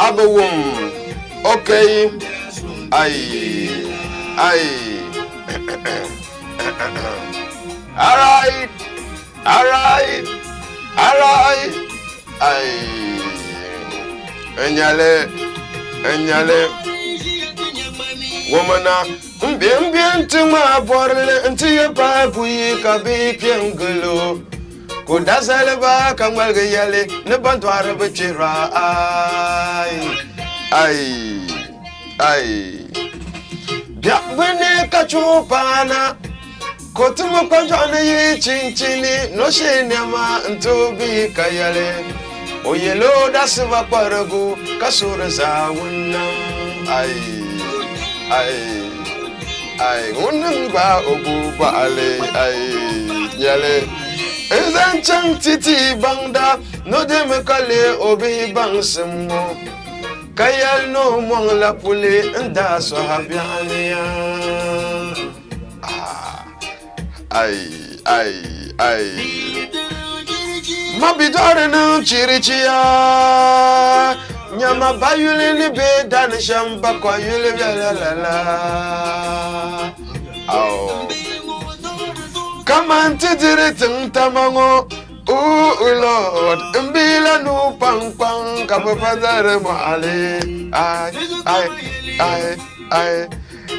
abawum. Okay. Aye. Alright. Aye. Enyale. Womana. Mbien tuma borle ntiye pa buyi kabi piengelo. Kudazale ba kamal gayale ne bantware bechira ai biabene kachupana kotumo kwanjana yi chinchini no shenema ntobi kayale oyelo dasva paragu kasura zawunna ai unungba oguba ale yale Ezanchan titi bangda no dem kale obi bangsimo kayal no mong la puli nda sahabiania ai mabidore no chirichia nyama bayule ni be dan shamba kwa yule la Come on, titiriting tamango, oh Lord, mbila no pang kapapadare male, I,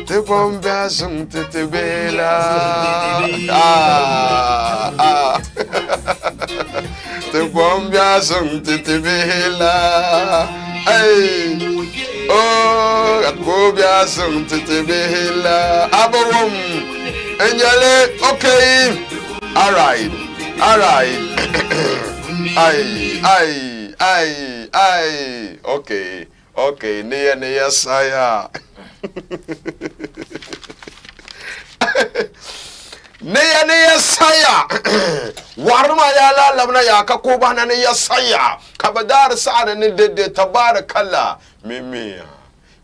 the bombia sung titibela, the bombia sung titibela, oh, at bobia sung titibela, abawum. Enyale, okay. Alright. Aye. Okay. Neya saya. Neya saya. Warma ya la labna ya kakubana neya saya. Kabadar saada ni de tabarakallah. Mimia.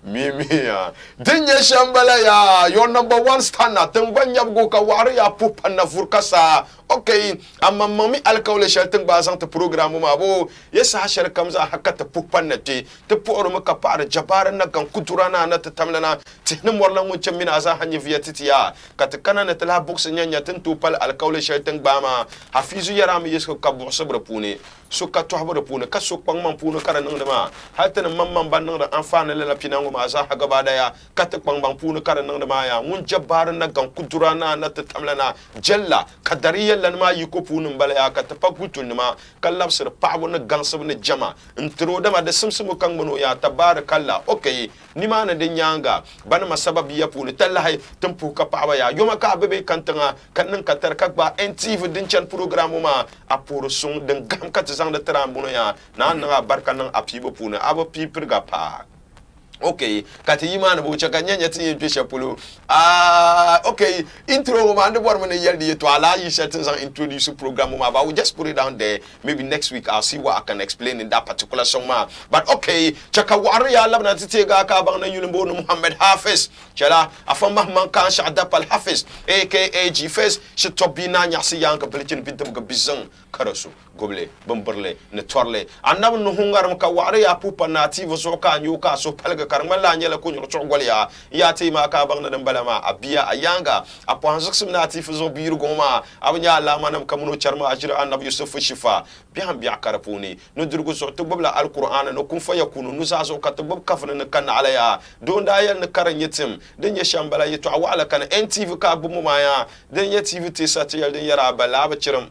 Dinya shambala ya your number one standard. Tengwanya buka wari ya pupana furkasa. Okay, amma mami alkawle shalting bazang te programu mabo. Yes hashar kamza hakata pupana te poro makapara jabara na kan kuturana na te tamlana tihne morla munche mina za hanyi vietitiya. Katikana na tela box nyanya tentu pal alkawle shalting bama. Hafizu yarami yesko kabu sabra pune. Suka tuhbara pune kasuk pangman pune kara nang dama. Halte na mamman ban nang anfana lela pinangu ma za hagabada ya katik pangman pune kara nang dama ya. Mun jabara na kan kuturana na te tamlana jella kadariya lanma yiko punum bala ya ka tapakutul nima kallab sir pawo na gansab na jama ntro dama da simsimu kan mono ya tabarakallah okay nima na de nyanga bana masabab ya puni tallahi tempu ka pawa ya yoma ka bebe kantanga kannin katar ka ba NTV din chan programu ma apuro sung den gam ka zang da trambuno ya na barka nan apibo puni abo pipirga pa. Okay, kati yimana bo chaka nyanya ti pesha pulu. Okay, intro ma ande bor mane yeldi to ala yi certain san introduce program ma but we just put it down there. Maybe next week I'll see what I can explain in that particular song ma. But okay, chaka warriya labna titega ka bang na yulimbo no Muhammad Hafiz. Chala afamba man kan shadap al Hafiz aka G-Face shitobina nyasi yanka belitin bintam ga bizang karasu goble bomberle ne torle anab no hungar ka warriya pupa native so ka nyuka so palga karmala nyela kunyo chogwalya ya tema ka bang na balama abia ayanga apanzuk simnati fuzo biru goma abnya la manam kamuno charma ajira annab yusuf shifa biya karapuni no durgu so to babla alquran no kun fa yakunu no sa so katubab kafna na kan alaya don da yal na karan yetim den ya shambala yeto awala kan NTV ka bumu maya den ya TV te sa yal den yara bala ba chiram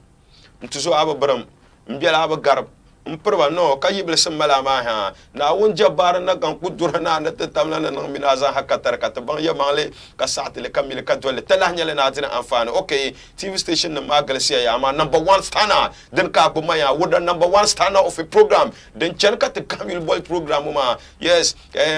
ntuzo ababram mbiyala aba garb mperba no kayible sembala ma ha na won jabar na gan kudurana na tatamla na minaza hakatar katban ya male ka saatile kamile ka dole talahnyale na tin anfani okay TV station na magalsiya ya ma number 1 star den ka bu maya woda number 1 star of a program den chen ka te kamil boy program ma yes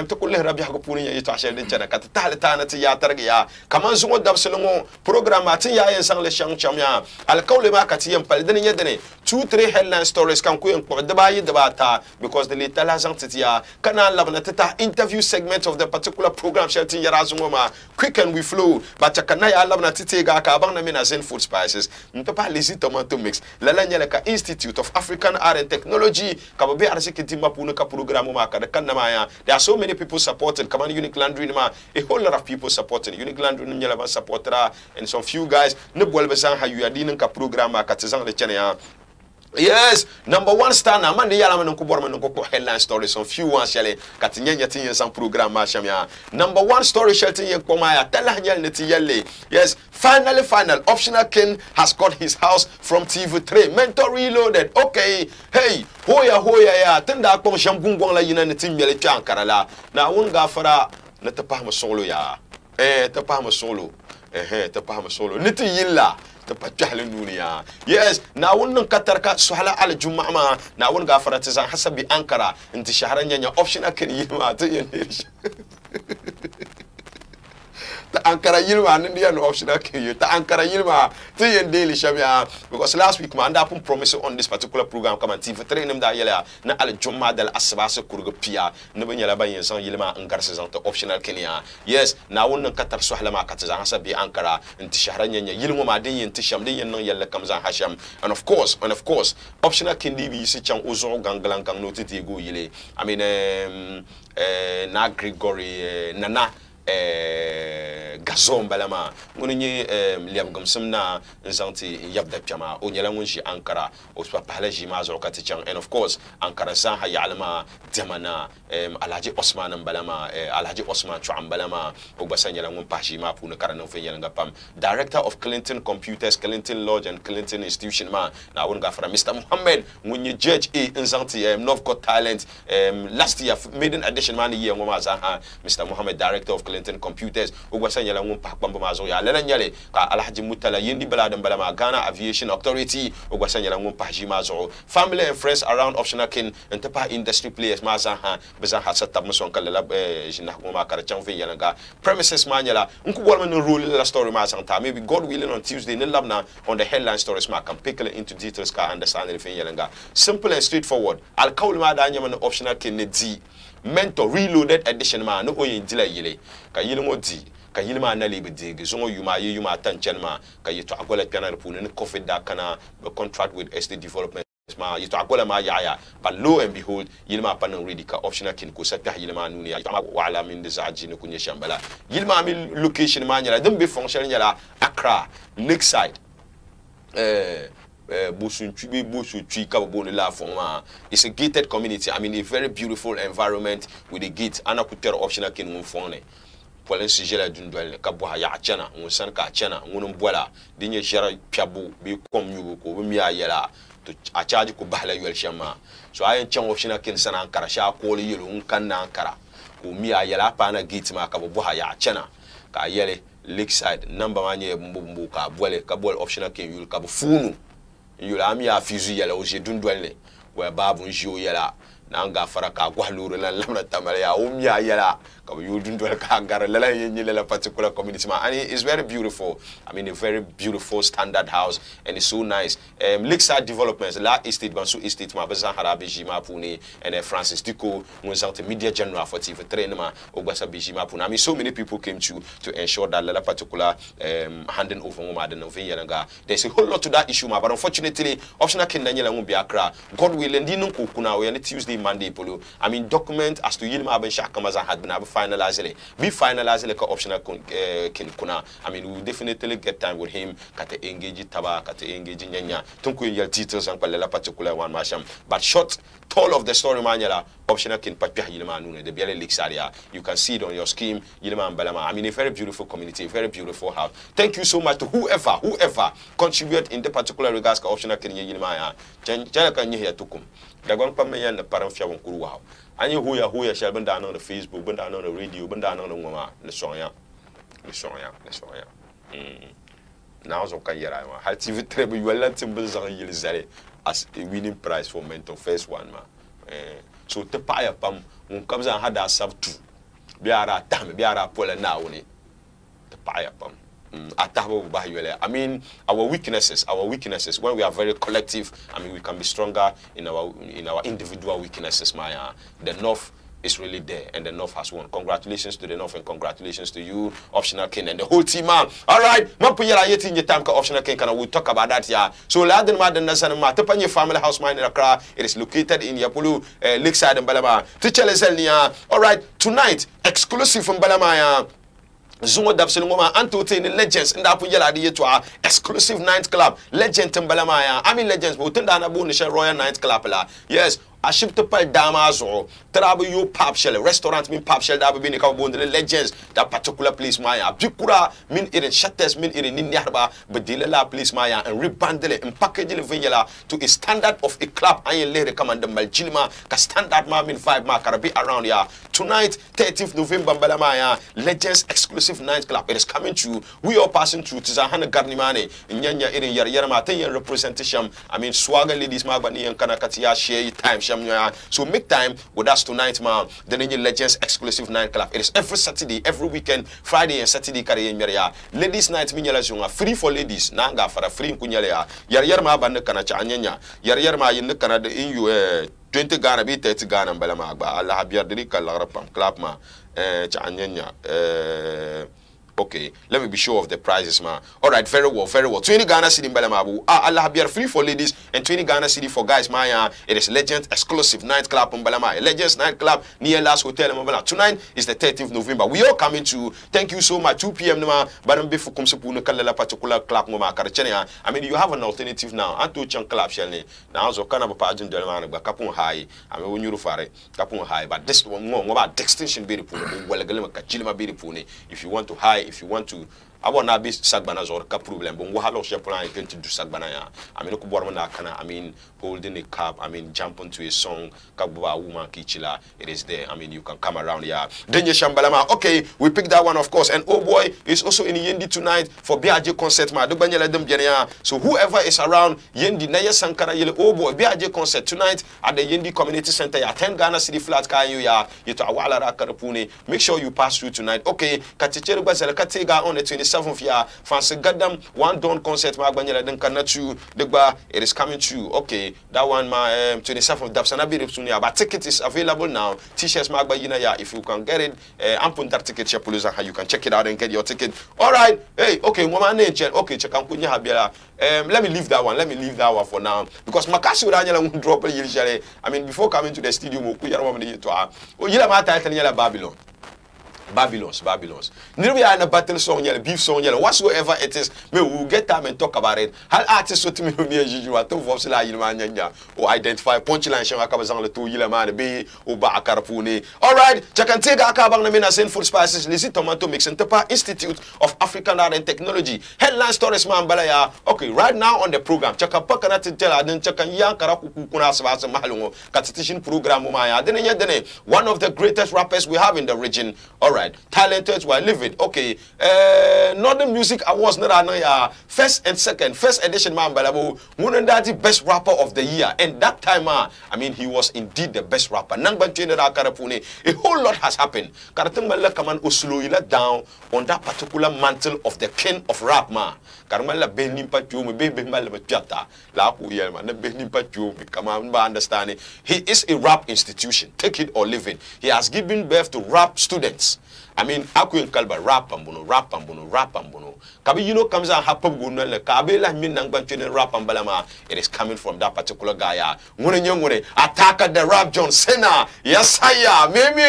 to kulle rabi ha ko puni ya ita shel den chen ka ta na ti ya targa ya kaman zungo dabselongo program atin ya yen sang le shang chamya al kawle ma ka ti yen pal den yedene 2-3 headline stories kan ku yen ko debata because the little azantia kana labna tata interview segment of the particular program shelting yarazuma quick and we flow but kana ya labna titega ka bang na mina zen food spices mtopa lazy tomato mix lala nyeleka Institute of African Art and Technology ka be arsiki timba punu ka program ma ka kana maya there are so many people supporting come on Unique Laundry ma a whole lot of people supporting Unique Laundry nyela ba supportera and some few guys ne bolbe san ha you adinin ka program ka tizan le chene ya. Yes, number one star na man de yala man ko borma ko headline stories some few ones shele katinya nyatin some program ma shamya. Number one story shelting ye koma ya tell nyal neti yelle. Yes, final optional king has got his house from TV3 mentor reloaded. Okay, hey, hoya ya tenda ko shambungong la yina neti mele chankara la. Na won gafara na tapama solo ya. Tapama solo. Tapama solo. Neti yilla تبجهل الدنيا يس ناون كترك سهلا على الجمعة ما ناون غافرة زان حسب أنكرة انت شهرين يا أوبشن أكن يلما تينيش Ankara Yilma and Indian optional you Ankara Yilma daily shabia because last week man that promise on this particular program come and TV3 them da yela na al jumma del asbasa kurgo pia ne banyala bayen san Yilma Ankara season optional Kenya yes na wonn katar sohla ma katza hasabi Ankara inti shahran nya Yilma ma din inti sham din nan yalla kam zan hasham and of course optional Kindi bi si chan ozo ganglan kan notiti go yile I mean na Gregory nana gazon balama ngoni liam gamsumna nzanti yabda pyama o nyala ngunji Ankara o swa palaji ma zo kati chang and of course Ankara san ha yalama demana Alhaji Osman balama Alhaji Osman Chuam balama o basan nyala ngun paji ma pu na karana fe nyala ngapam director of Clinton Computers Clinton Lodge and Clinton Institution ma na won gafara Mr. Muhammad ngunyi judge nzanti Novgot Talent last year maiden edition man year ngoma za Mr. Muhammad director of Clinton Computers ugwasa nyala ngum pakpamba mazo ya lena nyale ka Alhaji Mutala yindi baladan balama Ghana Aviation Authority ugwasa nyala ngum paji mazo family and friends around optional kin entapa industry players maza ha bezan ha setup muson kala jina ngoma kara chanfe yalanga premises manyala nku bolma no rule la story ma santa maybe God willing on Tuesday ne labna on the headline stories ma can pick into details ka understand the thing yalanga simple and straightforward al kawl ma da nyama no optional kin ne di mentor reloaded edition ma no oyin dila yile ka yile mo di ka yile ma na libe digi zongo yuma tanchen ma ka yito agola piana repune ne covid da kana contract with estate development ma yito agola ma ya but lo and behold yile ma panan ready ka optional kin ko sapia yile ma nuni ya wa ala min desaji ne kunye shambala yile ma mi location ma nyala dem be function nyala Accra Lakeside it's a gated community. I mean, a very beautiful environment with a gate. Ana kutero optional kin mfone. Polen sijela dundwele kabwa ya achana, unsan ka achana, unumbola. Dinye jara piabu bi komyu ko bimya yela to achaji ko bahla yel shama. So I ain't optional kin sana Ankara sha ko yelo unkanna Ankara. Ko miya yela pa na gate ma kabwa ya achana. Ka yele Lakeside number manye mbumbu ka bwele ka bol optional kin yul ka funu. Yula ami ya fizu yala oje dundwele wa babu njio yala na anga faraka gwaluru la lamna tamale ya umya yala ka yu dundwele ka gara la yenye la particular community ma and it's very beautiful. I mean a very beautiful standard house and it's so nice. Lakeside developments la estate bansu estate ma bazan harabe jima puni and Francis Diko Muzante media general for TV3 ma ogbasa bijima puni. I mean so many people came to ensure that la particular handing over ma the novenga. There's a whole lot to that issue ma but unfortunately optional kin Daniel won't be Accra. God willing dinu ko kuna we Tuesday Monday polo. I mean document as to yilma ben shakamaza had been finalized. Be finalized like optional kin kuna. I mean we will definitely get time with him kate engage taba kate engage nyanya. Tunku yel details and la particular one masham. But short tall of the story manyala optional kin papia yilma nune the Biale Lakes area. You can see it on your scheme yilma and Balama. I mean a very beautiful community, a very beautiful house. Thank you so much to whoever contribute in the particular regards ka optional kin yilma ya. Jana kan here tukum. Dagwan pa meyan na parang fiya wong kuruwa. Anyi huya shall benda on the Facebook, benda on the radio, benda on the ngoma le sonya. Now so kan yera ma. Ha TV trebu yalla timbe zang yil zare as a winning prize for mentor first one ma. So te pa ya pam on kam zan hada sab tu. Biara tam biara pola na woni. Te pa ya pam. I mean, our weaknesses, when we are very collective, I mean, we can be stronger in our individual weaknesses, Maya. The North is really there, and the North has won. Congratulations to the North, and congratulations to you, Optional King, and the whole team, man. All right, Optional King, and we'll talk about that, yeah. So, Laden Maden Nasanama, Tapanya Family House Mine in Accra, it is located in Yapulu, Lakeside and Balama. Teacher Leselnia. All right, tonight, exclusive from Balamaya. Zungo Dabseloma, Antotini Legends, and Apuyala Dietwa, exclusive night club, Legend Timbalamaya. I mean, Legends, but Tundana Bonisha Royal Night Club. Yes. A ship to pal damazo, travel you pub shell, restaurant mean pub shell, that be the legends, that particular place Maya. Bukura mean it in shatters, mean it in Indiaba, but Dilala place Maya and rebundle it and package the vanilla to a standard of a club. I ain't later command the Maljilma, ka standard ma mean 5 mark be around here. Tonight, 13th November, Balamaya, Legends exclusive night club. It is coming through. We are passing through to Zahana Garnimane, in Yanya in Yarama, 10 year representation. I mean, Swagger ladies, Mabani and Kanakatia share time. So make time with us tonight, man. The Legends exclusive night club. It is every Saturday, every weekend, Friday and Saturday. Ladies night minyala free for ladies. Nanga for a free kunyala. Yarma bande kanacha anyanya. Yarma in the Canada in you 20 Ghana be 30 Ghana balama. Allah habia delika larapam clap ma cha anyanya. Okay, let me be sure of the prices, man. All right, very well, very well. 20 Ghana City in Belamabu. Allah be free for ladies and 20 Ghana City for guys, Maya. It is Legend exclusive night club in Belama. Legends night club near Last Hotel in Mabala. Tonight is the 13th November. We all coming to. Thank you so much. 2 p.m. Nama. But before comes to Kala particular club, Mama Karachenia. I mean, you have an alternative now. Anto Chan club, Shelly. Now, so kind of a pageant, Delman, but Capon High. I mean, when you fare Capon High, but this one more about extension be the pune. Well, Chilima be the pune. If you want to high, if you want to, I want to be Sagbana or a problem, but what hello Shapana going to do Sagbana? I mean, Kubormana, I mean, holding a cup, I mean, jump onto a song, Kabuba woman Kichila, it is there. I mean, you can come around here. Denye Shambalama, okay, we picked that one, of course. And oh boy, it's also in Yendi tonight for BRJ concert, ma. So whoever is around Yendi, Naya Sankara, oh boy, BRJ concert tonight at the Yendi Community Center, ya 10 Ghana City flat car, you ya, you to Awala Karapune. Make sure you pass through tonight. Okay, Katicheru Bazela Katega on the 27th year, Fancy Gadam, one dawn concert, Magbanyala, then Kanatu, Degba, it is coming true. Okay, that one, my 27th Dapsana Biripsunia, but ticket is available now. T-shirts, Magbayina, if you can get it, Ampunta ticket, Chapuluza, you can check it out and get your ticket. All right, hey, okay, woman, okay, check out Kunya Habila. Let me leave that one. Let me leave that one for now because Makasi Urania won't drop it usually. I mean, before coming to the studio, Babylon. Babylons. Nearly a battle song, yellow, beef song, yellow, whatsoever it is, we will get time and talk about it. How artists to me as usual, to Vosila Yilmania, or identify punchline Shanakabazan, the 2 Yilaman, B, or Bakarapuni. All right, check and take Akabang Send Food Spices, Lizzie Tomato Mix and Tapa Institute of African Art and Technology. Headline stories, man, Balaya. Okay, right now on the program, check a Pakanat tell I didn't check and Yankaraku Kunas Mahalungo, Catitian program, Maya. Then one of the greatest rappers we have in the region. All right. Talented while living. Okay. Northern Music Awards first and second. First edition man Balabo. Munandati best rapper of the year. And that time I mean he was indeed the best rapper. Nangban General Karapune. A whole lot has happened. Karatumala Kaman Osloila down on that particular mantle of the king of rap ma. Karmala Benimpa Jumi Baby Malapata. La Uyelman Benimpa Jumi. Come on, understanding. He is a rap institution. Take it or leave it. He has given birth to rap students. I mean, Aku Kalba rap ambuno. Kabi, you know, comes out happen gunna Kabila min nangbantin rap ambalama. It is coming from that particular guy. Munanyongune attack the rap John Cena. Yes, maybe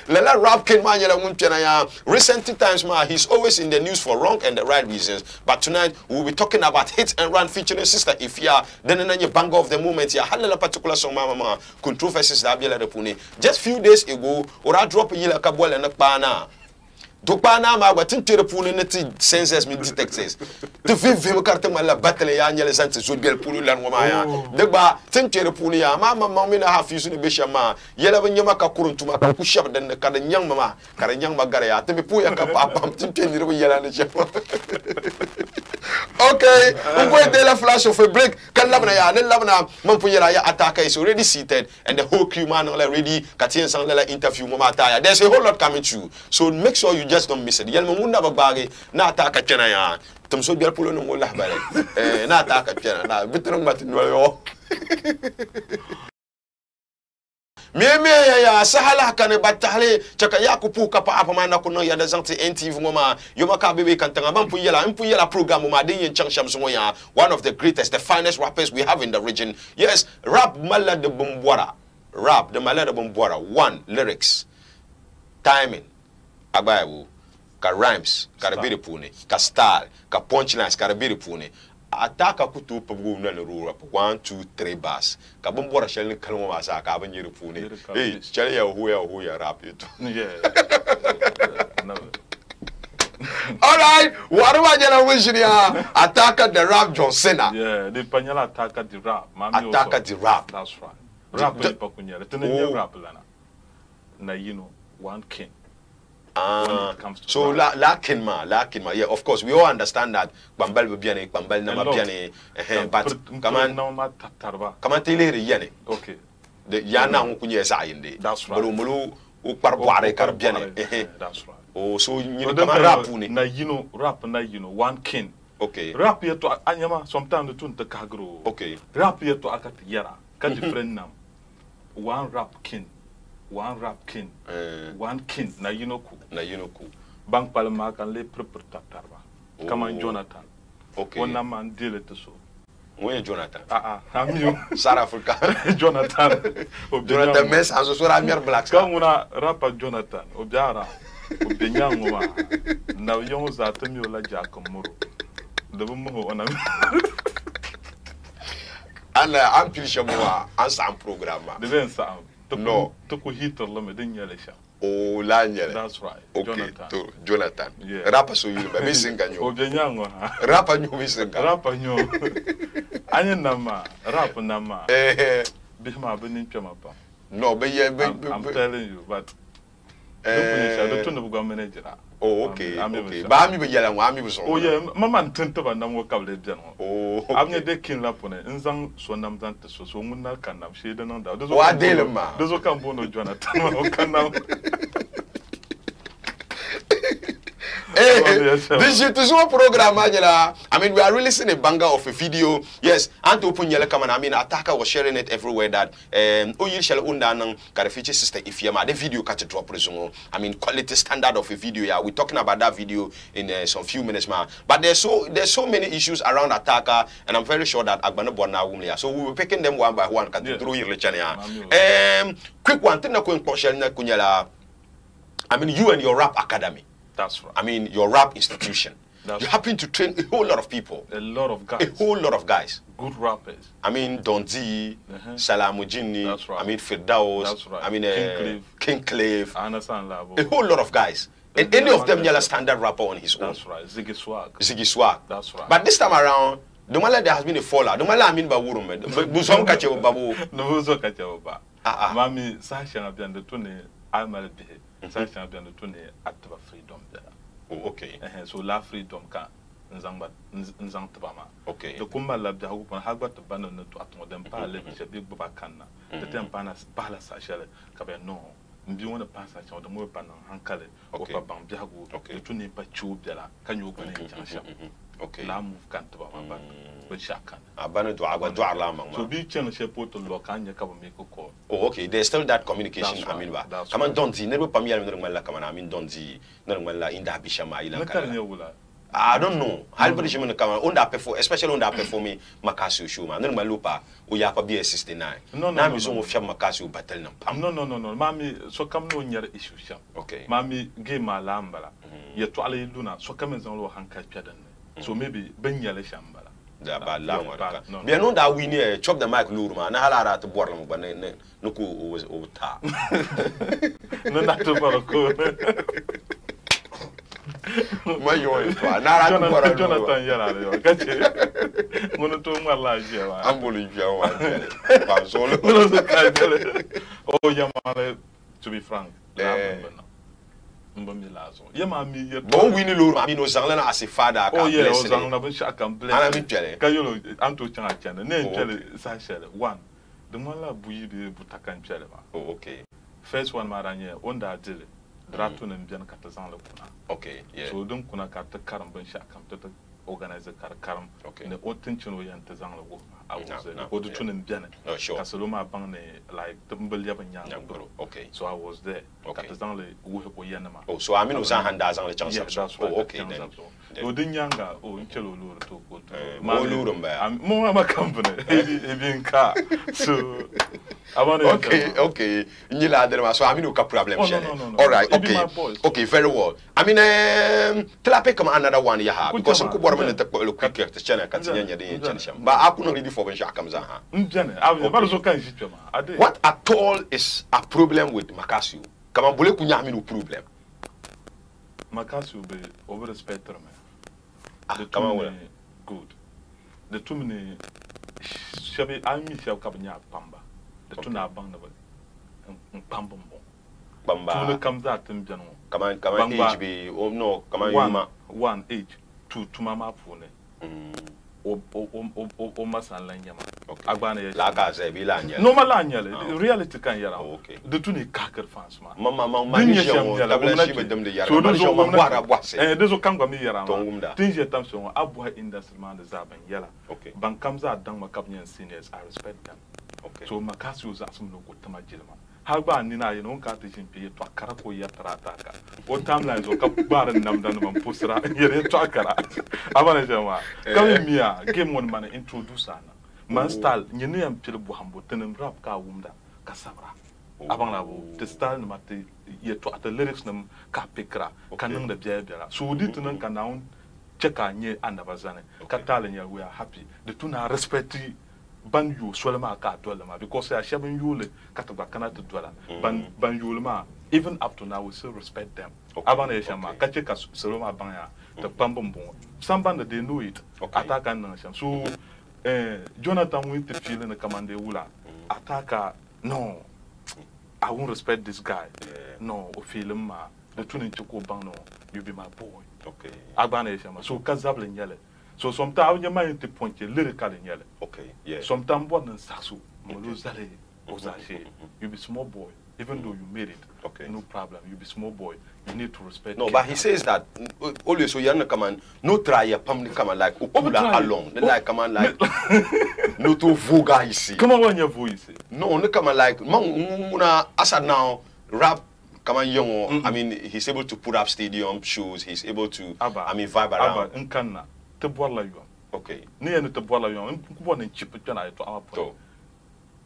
Lela rap king manyala munchana. Recent times, ma, he's always in the news for wrong and the right reasons. But tonight we'll be talking about Hit and Run featuring Sister Ifya. Then in your banger of the moment, ya halala particular song mama controversies that be like just few days ago, or I drop a yila kabwala and a bana. Dopana ma watin terepunu neti senses mi detectors to vive carte mala battle ya nyele sante so biel punu lan woma ya degba tin terepunu ya mama mami na hafisu ne beshama yela banyama ka kuruntuma ka kushab dan ka da nyang mama ka da nyang magara ya te be pu ya ka papa tin tenire bo yela ne chef Okay, we're going to flash of a break. Can Labna ya, then Labna, Mampuya attacker is already seated, and the whole crew man already Katian Sangla interview Mamataya. There's a whole lot coming through. So make sure you just don't miss it. Yelmunda Bagari, na attacker Kenaya. Tom so dear Pulon Mola Bare, na attacker Kenana, Bitron Matin. Meme ya sahala kane batale chaka yakupu kapa apa mana kuno ya dazanti NTV ngoma yoma ka bebe kantanga mpu yela program ma den yen changsham so ya one of the greatest the finest rappers we have in the region. Yes, rap mala de bombwara. Rap the mala de bombwara. One, lyrics, timing, abayu, ka rhymes, ka biri pune, ka style, ka punchlines, ka biri pune. Ataka kutu pabu na rap 1 2 3 bars ka bombora shell kalmo masa ka ban yiri fune eh shell ya huya rap it yeah. All right, what am I gonna wish you? Ataka the rap John Cena. Yeah, the Panyala Ataka the rap. Ataka the rap. That's right. Rap is Pakunya. The new rap lana. Na you know, one king. So lakin ma, yeah, of course we all understand that Bambal biane, Bambal nama biane, but kaman teleri yane. Okay. The yana unkunye sa yende. That's right. Mulu ukparboare kar biane. That's right. Oh, so you kaman rap uni. Na you know rap na you know one king. Okay. Rap yeto anyama sometimes the tune te kagro. Okay. Rap yeto akati yara. Ka different nam. One rap king. One rap king, one king. Na you know ku. Bank Palma can lay proper tatarba. Come on, Jonathan. Okay. One man deal it so. When Jonathan. I'm you. South Africa. Jonathan. Jonathan Mess as well as mere blacks. Come on, rapper Jonathan. Obiara. Obinyangwa. Now young Zatami la Jacomoro. The woman on and I'm pretty sure more answer program. The then sound. No. Toku hit or lemon yellow. Oh, Lanya. That's right. Okay, Jonathan. Yeah. Rapper so you be missing can you? Obinyangwa. Rapper you missing. Rapper you. Anya nama, rap nama. Bihma benin chamapa. No, but yeah, I'm telling you, but the tune of manager. Oh, okay. Okay. But I'm even yelling. I'm even so. Oh yeah, Mama turned up and I'm work out the general. Oh, I'm the king lapone. Inzang swanam zante so muna can have shade and that. What dilemma? Those who come bono Jonathan. Can now. This is one program. I mean, we are releasing a banger of a video. Yes, and to open yellow come. I mean, Attacker was sharing it everywhere that you shall undanang got feature sister if you the video catch a drop resume. I mean, quality standard of a video. Yeah, we're talking about that video in some few minutes, man. But there's so many issues around Attacker, and I'm very sure that Agbana Bona Wumlia. So we will be picking them one by one. Through your quick one thing kunyala. I mean, you and your rap academy. That's right. I mean, your rap institution. You happen to train a whole lot of people. A lot of guys. A whole lot of guys. Good rappers. I mean, Donzi, Salamujini. That's right. I mean, Firdaus. That's right. I mean, King Clave. I understand that. A whole lot of guys. And any of them, a standard rapper on his own. That's right. Ziggy Swag. Ziggy Swag. That's right. But this time around, the Mala there has been a fallout. The Mala I mean Baburum. Buzom Kachewa Babu. No, Buzo Kachewa. Mami, Sasha Abian the Tune, I'm a bit. Sasha Abian the Tune, Active Freedom there. Oh, okay. So la freedom ka nzang tabama. Okay. The kumba labja hupan hagwa tabana na tu atmo dem pa le bisha big baba kanna. The tempa na bala sa shele kabe no. Mbi wona pasa cha de mo pa na hankale o pa bam biago. The tu ni pa chu biala kan yo gane chansha. Okay. La move kan tabama ba. But shakan. Abana do agwa do ala mama. So bi chen she poto lo kan ya kaba me ko call. Oh, okay. There's still that communication. I mean, come on, don't see. Never pamia nirmala come on. I mean, don't see. Nirmala in the bishama ilan. I don't know. Halberi shimon come on. Onda perform, especially onda performing Makasio show man. Nirmala lupa. Uya pa BS69. No. Na mi so ofia Makasio battle nam pam. No. Mami so come no nyare issue sham. Okay. Mami game alambala. Ye to ale luna so come nzon hanka piadan. So maybe ben yale shambala. Da ba la ngora. Bien no da wini chop the mic luru man. Na halara to borlam ba ne nuku o ta. No na to baroko. Mayo fa na ra to borlam. Jonathan yara yo. Kache. Ngono to mala jewa. Ambulu jewa. Ba solo. No se kai. Oh yamale to be frank. mbamilazo yema mi ye bon wini lo ami no zangla asi fada ka oh yeah o bless zangla ben shaka bless ana mi pele ka yolo anto changa chana ne pele sa shele one de mala buyi be butakan pele ba oh okay first one maranye onda dile dratu ne mbian kata zangla kuna okay yeah so dum kuna ka ta karam ben shaka ta organize karam ne otin chino yan ta zangla go o do tunen mbian ka soloma bang ne like tumbel ya ban yang okay so I was there kata zangla wo ko yanama oh so amino za handa zangla chance oh okay then o din yanga o nchelo luru to ko ma luru mba mo ma company e ka so okay nyila adere so amino ka problem all right okay very well I mean tlape come another one ya ha because ko bor men te ko le quick te chana ka tinya nya de chana ba akuno ready for ben shakam za ha what at all is a problem with Makasio kama bole kunya amino problem Makasio be over the spectrum kama wala good the two many shabe ami sha kabnya pamba the two na bang na pamba bamba two comes out in general kama age be oh no kama yuma one age two mama phone o masan nyama agbana ya la ka se bi la nya no mala nya reality kan yara de tu ni kakar fans ma mama ni shon tabla shi be dem de yara ma shon ma wara boise de zo kan gwa mi yara ma tin je tam shon abu ha industry man de zaban yala ban kamza dan makapnyan seniors I respect them so Makasio za sum no ko tama jilma har ba ni na yin ka ta shin fiye to akara ko ya tarata ka o timeline zo ka baran nam dan man pusra yere to akara abana jama kam miya game one man introduce ana man style nyene yam pil bu hambo tenem rap ka wumda ka sabra abana bo the style ma te ye to at lyrics nam ka pikra kanin da biya biya so dit nan ka naun cheka nye andabazane ka talen ya we are happy the tuna respect ban yu solema ka dolama because I shaben yule kataba kana to dola ban yulma even up to now we still respect them abana yeshama kache ka soloma ban ya to pambombo somebody they know it ataka nan sham so Jonathan went to feel in the command wula ataka no I won't respect this guy no o feel ma the tuning choko ban no you be my boy abana yeshama so kazable nyele so sometimes you might to point lyrical in yellow. Okay, yeah. Sometimes one and saxo, moluzale, ozache. You be small boy, even though you made it. Okay. No problem. You be small boy. You need to respect. No, but he says that always so you're come on, no try your pump come on like upula along. Then like come on like no too vulgar you see. Come on when your voice. No, no come on like muna asa now rap. Come on, young. I mean, he's able to put up stadium shows. He's able to, I mean, vibe around. Okay. Near the Bola Yon, one in chip to our point.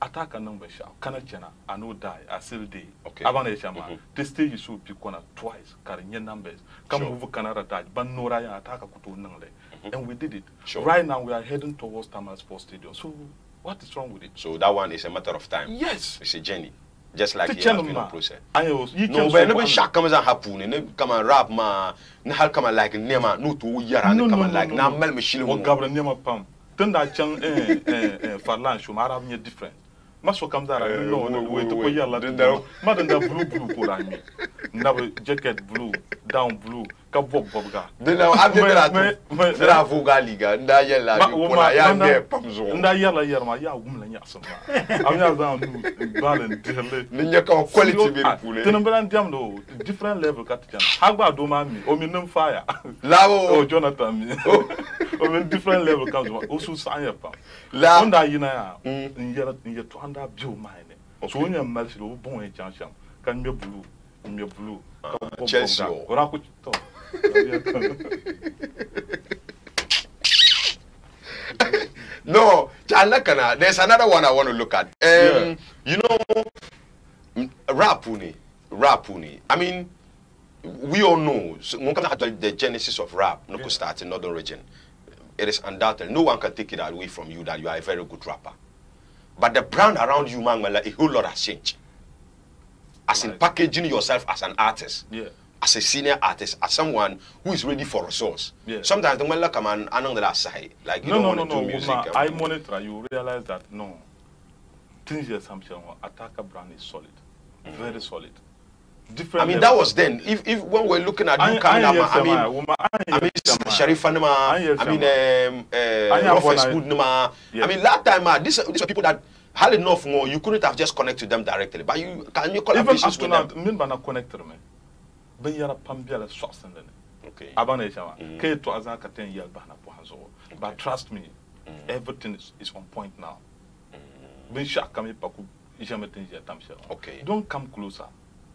Attack a number shall, Kanachana, I know die, I still day. Okay. Abaneshama, this stage is so picona twice, carrying your numbers. Come over Canada, but no Raya attack a kutu nungle. And we did it. Right now we are heading towards Tamas Sports Stadium. So what is wrong with it? So that one is a matter of time. Yes. It's a journey. Just like the process. No, but never shock comes and happen. And come and rap ma. Nahal come and like nema. No to yara. No come and like na mel machine. What govern nema pam. Then that chang farlan show ma have different. Maso comes out. No way to go yalla. Madam da blue kurami. Never jacket blue, down blue. Kabob bobga. Then now I'm going to have Vuga Liga. Nda yalla. Ya ne pamzo. Nda yalla yarma ya wumla nyasama. I'm not down balance. Ninya ka quality be pule. Tenambran diam do different level katjan. Hagba do mami. O mi num fire. Lawo. Oh Jonathan mi. O mi different level comes. Also sanya pa. La onda yina ya. Nyer to under bio mine. So when you match do bon e chancham. Kan me blue. Chelsea. Ora ku to. No, there's another one I want to look at. You know, Rapuni. I mean, we all know the genesis of rap. No, could start in Northern region. It is undoubted. No one can take it away from you that you are a very good rapper. But the brand around you, man, like a whole lot has changed. As in packaging yourself as an artist. Yeah. As a senior artist, as someone who is ready for resource. Yeah. Sometimes the man come and on the side, like you don't want to do music. I monitor. You realize that no, things assumption attacker brand is solid, very solid. different. I mean, that was then. If when we're looking at you coming up, I mean, Sharif Anima, I mean, Rufus Goodnama. I mean, last time, these are people that had enough more. You couldn't have just connected them directly, but you can you collaborations with them? Even after not connected me, ben yara pambia source and then. Okay. Abane chama. Ke to azan katen yel bana po hanzo. But trust me, everything is on point now. Ben shak kami paku jamais tenir tamshel. Okay. Don't come closer.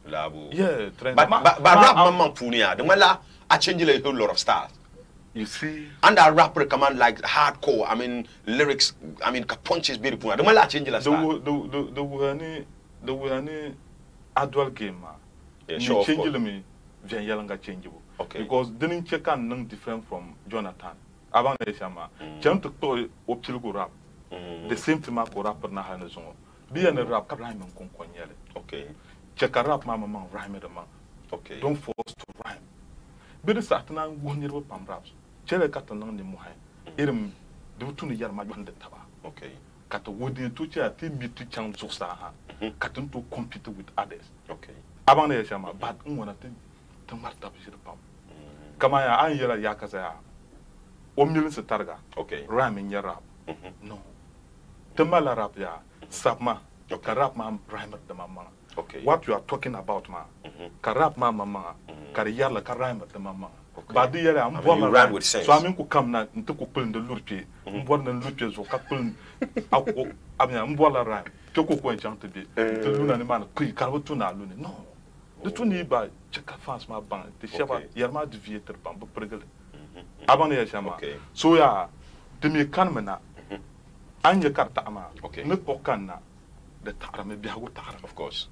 Labo. Yeah, but rap mama punia. The mala I changed a whole lot of styles. You see, and that rapper command like hardcore. I mean lyrics. I mean punches beautiful. The mala change la style. The way adult game ma. Yeah, sure. Change me. Vien yelanga changeable. Okay. Because didn't check on none different from Jonathan. Avant the shama. Jump to toy optical rap. The same thing ko rapper na hana zongo. Be a rap rhyme and conquanyele. Okay. Check a rap mama man rhyme the man. Okay. Don't force to rhyme. Be the satana 1 year pam raps. Chele katanan ni muhay. Irim do to the yarma the taba. Okay. Kata wooden to chair team be to chance of star. Katan to compete with others. Okay. Avant the shama, but one thing. Marta pam. Kama ya an yela yakasa ya. O million se targa. Okay. Rhyme in your rap. No. Temala rap ya. Sapma. Ka rap ma rhyme the mama. Okay. What you are talking about ma. Ka rap ma mama. Ka yala ka rhyme the mama. But the yela am you rhyme with sense. So I mean ku come na nto ku pulin de lurpe. Mbor na lurpe zo ka pulin. Ako amya mbola rhyme. Toko ko enchant be. To luna ni man ku ka wo tuna luni. No. De tout n'est pas check face ma ban de chaba yarma de vieter ban bu pregal avant ya chama so ya de me kan mena anya karta ama ne pokan na de tara me biago tara of course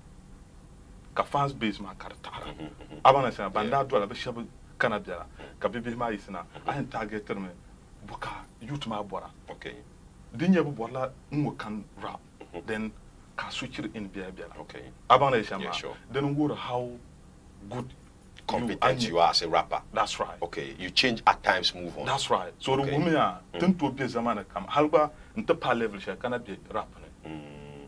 ka fans base ma karta avant ya chama banda do la be chaba kanabia ka bibi ma isna an targeter me buka youth ma bora okay dinya bu borla nwo kan rap then can switch it in Bia. Okay. Yeah, sure. Then go how good competent you are as a rapper. That's right. Okay. You change at times, move on. That's right. So the women are tend to be zamana come. Halba into par level share cannot be rap.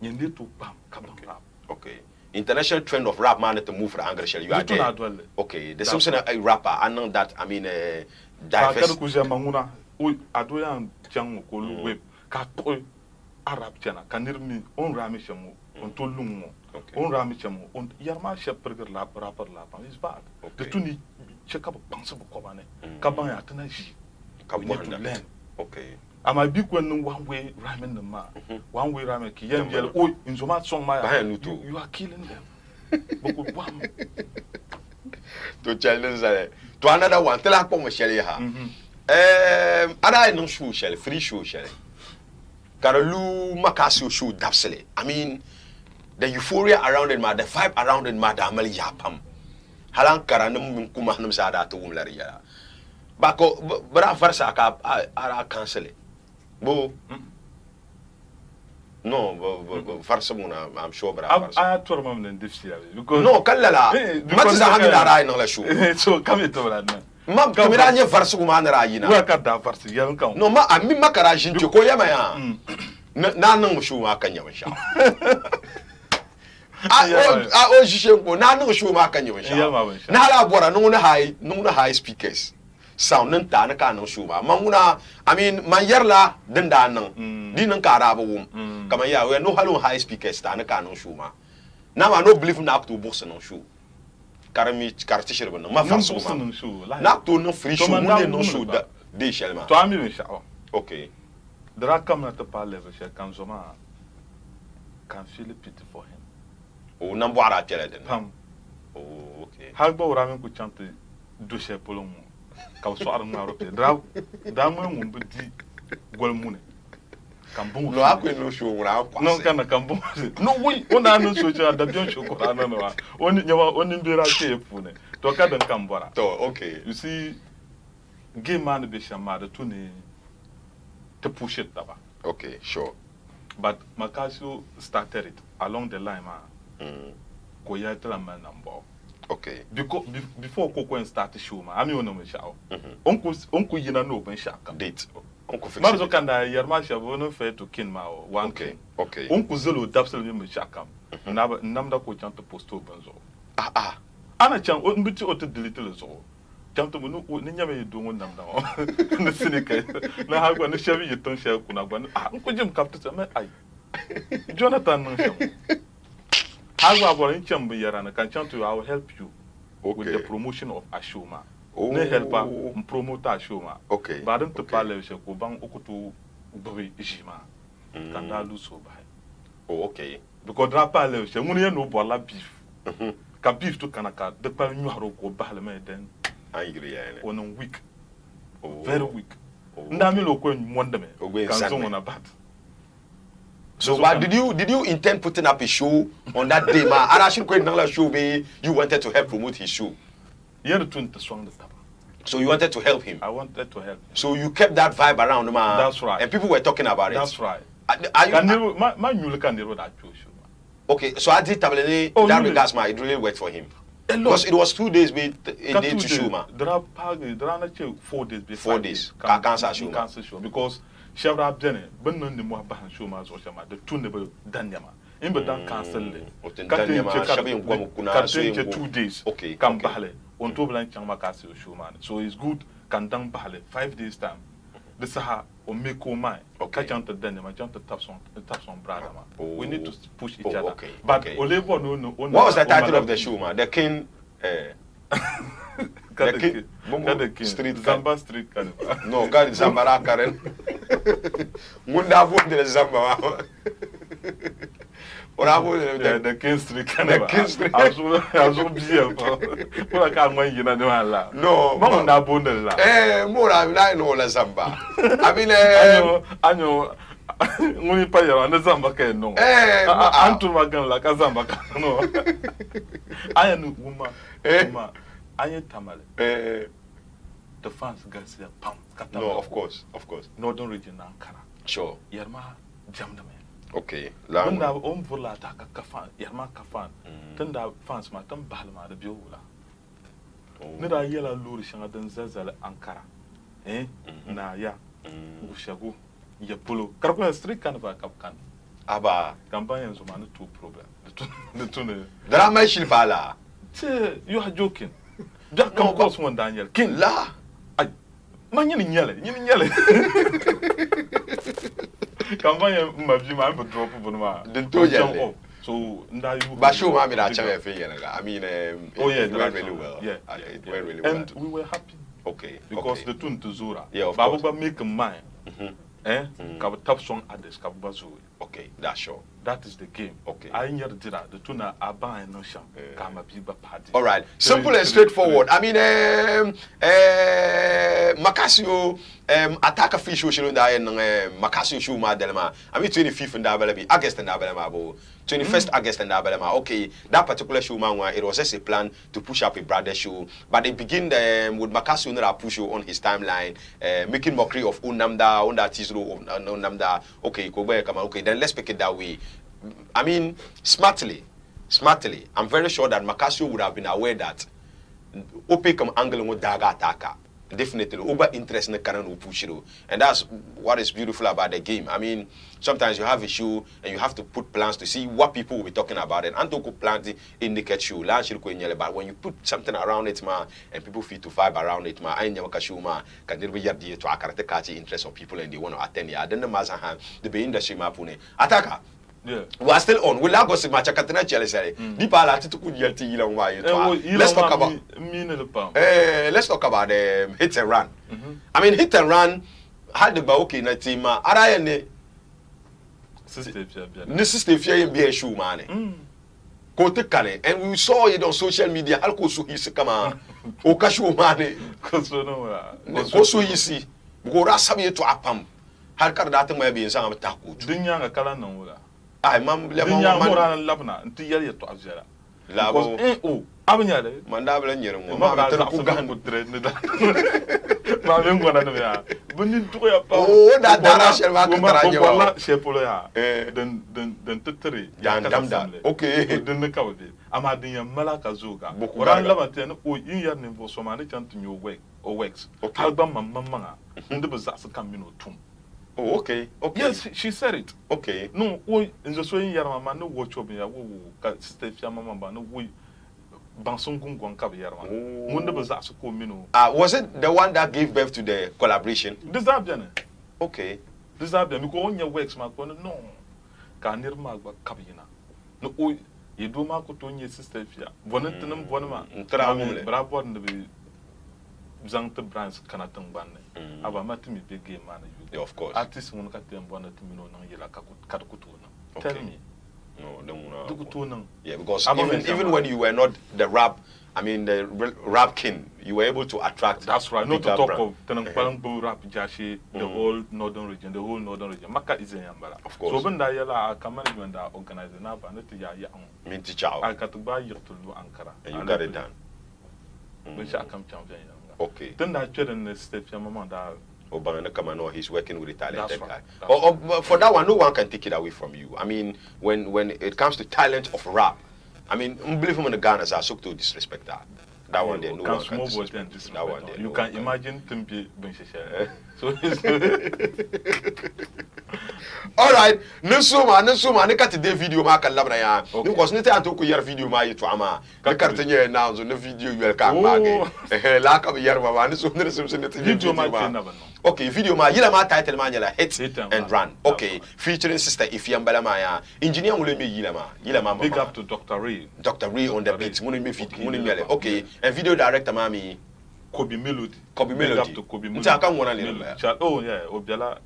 You need to bam come rap. Okay. International trend of rap man to move for the angle shell. You are there. Okay. There's something a rapper. I know that. I mean, diverse. Adoyan Jango web. Arab chana kanir mi on rami chamu on tolungo on rami chamu on yarma sheperger la rapper la is bad the tuni check up pansa ko bane kaban ya tana ji kabon okay ama bi ko no one way rhyming the ma one way rhyming ki yen gel o inzoma song ma you are killing them boko bam to challenge to another one tell akpo mo shele ha ada no show shele free show shele Karalu Makasio show dapsele. I mean, the euphoria around it, the vibe around it, madam yapam. Halang karanum kumanum sada to umlaria. Bako, bra versa ara cancel it. Bo, no, Farsamuna, I'm sure, but I told him in this year because no, Kalala, because I have a show. So come it over that. Ma kamiranye versu kumana rayina. Wa ka da versu yan kan. No ma ami makarajin ti ko yama ya. Na nan shu ma kan yawan sha. O jishe ko na nan shu ma kan yawan sha. Na hala bora no na high speakers. Sound nan ta na kan shu ma. Manguna I mean man yarla din da nan. Din nan ka raba wum. Kama ya we no halo high speakers ta na kan shu ma. Na ma no believe na to box no shu. Karami kartishir bana ma farsu ma na to no free show mo no show da de shelma to ami me shawo okay dra kam na to pa level she kan zoma can feel pity for him o nan bo ara tele den pam oh okay ha gbo ra men ku chante do she polon ka so ar na rope da mo mo bidi gol mune Kambung no akwe no show wura kwa no kana kambung no we ona no so cha da bion show ko na no oni nyawa oni mbira ke fune to ka dan kambora to okay you see game man be shamada to ne to push it taba okay sure but Makasio started it along the line ko ya tell man number okay because before Koko start the show ma ami ono me shawo onko yina no open shaka date Marzo kanda yarma shabo no fe to kin ma one okay okay onko zelo dapsel mi shakam namda ko chanta posto benzo ana chan o mbiti o te delete le so chan to no ni nyame do ngon nam da na sinika na ha gwa na shavi yiton sha kuna gwa ko jim kapta me ai Jonathan no sham ha gwa gwa ni cham bi yara na kan chan to I will help you with the promotion of Ashoma ne helpa promote Ashoma ba dan to pale she ko ban okutu ubawi jima kan da lu so ba because na pale she mun ye no bola beef ka beef to kanaka de pa nyuharo ko bahle me den angry yani on week very weak ndami lo ko mwonda me kan so na bad. So but did you intend putting up a show on that day ma ara should go na show be you wanted to help promote his show yeah the song the taba so you wanted to help him. I wanted to help him. So you kept that vibe around ma. That's right. And people were talking about it. That's right. My new can never that show. Okay, so I did tablet that regards ma it really worked for him. Because it was 2 days a day to show ma. There are 4 days before. 4 days. Cancel show. Cancel show because Shabra Abdene, Ben no more bahan show ma so shama the two never danyama. Imbe dan cancel le. Danyama shabi ngwa kuna so 2 days. Okay. Kam bahle. On to blan chang makasi show man. So it's good can dan bahle 5 days time. This ha o make o my catch to danyama jump to tap some brother man. We need to push each other. But Olebo no. What was the title of the show man? The King the King Street Zamba Street Carnival. No, God is Zambara Karen. Munda vo de Zamba. Ora vo the King Street Carnival. The King Street. Azu bien. Pour ka mo yina no hala. No, mo na bonde la. Mora na no la Zamba. I mean anyo ngoni pa yara na Zamba ke no. Antu magan la ka Zamba ka no. Ayanu uma. Anye tamale. The fans guys there pam. No, of course. Northern region Ankara. Sure. Yarma jamda me. Okay. Tunda vola ta ka fan, yarma ka fan. Tunda fans ma tan balma da biyo wala. Ni da yela lori shanga dan zazala Ankara. Na ya. Ushago ya polo. Karko street carnival kapkan. Aba campagne so man two problem. The two. Drama shilfala. You are joking. Just come across one Daniel King la. Man nyele nyele. Campagne mbabi ma be drop bonuma. So ndayu ba show ma me da chama fe yela. I mean it went really well. Yeah. It went really well. And we were happy. Okay. Because the tune to Zura. Yeah, of course. Babu make a mind. Kaba top song others kaba Zura. Okay, that's sure. That is the game. Okay. I hear the tuna aban no sham. Kama biba party. All right. Simple and straightforward. I mean, Makasio attack a fish show da Makasio show ma delma. I mean 25th and Dabalabi, August and Dabalama, 21st August and Dabalama. Okay, that particular show man, it was just a plan to push up a brother show, but they begin with Makasio that push on his timeline, making mockery of Unamda, on that Tizro, Unamda. Okay, come on. Okay, then let's pick it that way. I mean, smartly, I'm very sure that Makasio would have been aware that Opecom angle with daga ataka. Definitely over interest in the current push it. And that's what is beautiful about the game. I mean, sometimes you have a show and you have to put plans to see what people will be talking about it. And to plant indicate show. But when you put something around it, man, and people feel to vibe around it, man, I never show man can be to catch the interest of people and they want to attend. I don't know the be industry map Ataka. Yeah. We are still on. We like us match Katina Chelsea. Let's talk about let's talk about hit and run. I mean hit and run had the Baoki na team Arayane Sister Fia be a shoe man. And we saw it on social media. Alkosu hisi kama okashu mane. Koso hisi. Gora sabi to apam. Halkar data may be in some taku. Dinya ga kala nan wura. Ai mam le mam man labna nti yari to azera labo abnya le manda bla nyere mo ma tan ku gan gutre ne da ma ben gona no ya bunin to ya pa da dara shel ma ka tara nyawa wala shepolo ya den tetere ya damda okay den ne kawde ama din ya malaka zuga ran labante ne o yin yar ne bo so ma ne chantu nyo works album mamma nde be zas kan mino tum. Oh, okay. Yes, she said it. Okay. No, in the swing yard, no watch of me. I will sister Mama, no we Bansung Gong Kabiarma. Munda Bazas Komino. Was it the one that gave birth to the collaboration? Desabian. Okay. Desabian, you go on your works, Mark. No. Canir Magba Kabina. No, you do Marco to your sister. Vonatinum Bonama. Bravo and the Zanta Brands Kanatan Bane. Aba Matimi big game man. Of course. Artists won't cut them one at Mino Yelaka Katakutuna. Tell me. No. Yeah, because even when you were not the rap, I mean the rap king, you were able to attract. That's right. Not to talk of Tenangpalambu rap Jashi, the whole northern region, Maka is in Yambala. Of course. So when I yell, management are organizing up and it is Minty Chow. I got to buy you to do Ankara. And you got it done. Which I come champion. Okay. Then I tried in the state, your mama. Obana Kamano, he's working with a talented right. guy. For that one, no one can take it away from you. I mean, when it comes to talent of rap, I mean, unbelievable the Ghanas are so to disrespect that. That one there, no one can disrespect that one there. You can imagine Timpi Benchesha. So all right, Nusuma, nika today video ma kan labra ya. Because nita anto ko yar video ma yitu ama. Ka kartenye na zo no video yel ka mage. La ka yar ma ma nusum nita video ma. Okay, video ma yila ma title ma nyala hit and run. Okay, featuring sister Ifyambala ma ya. Engineer mule me yila ma. Big up to Dr. Ray. Dr. Ray on the beat. Muni me fit muni nyale. Okay, and video director ma mi Kobe Melody. Kobe Melody. Big up to Kobe Melody. Oh yeah, Obiala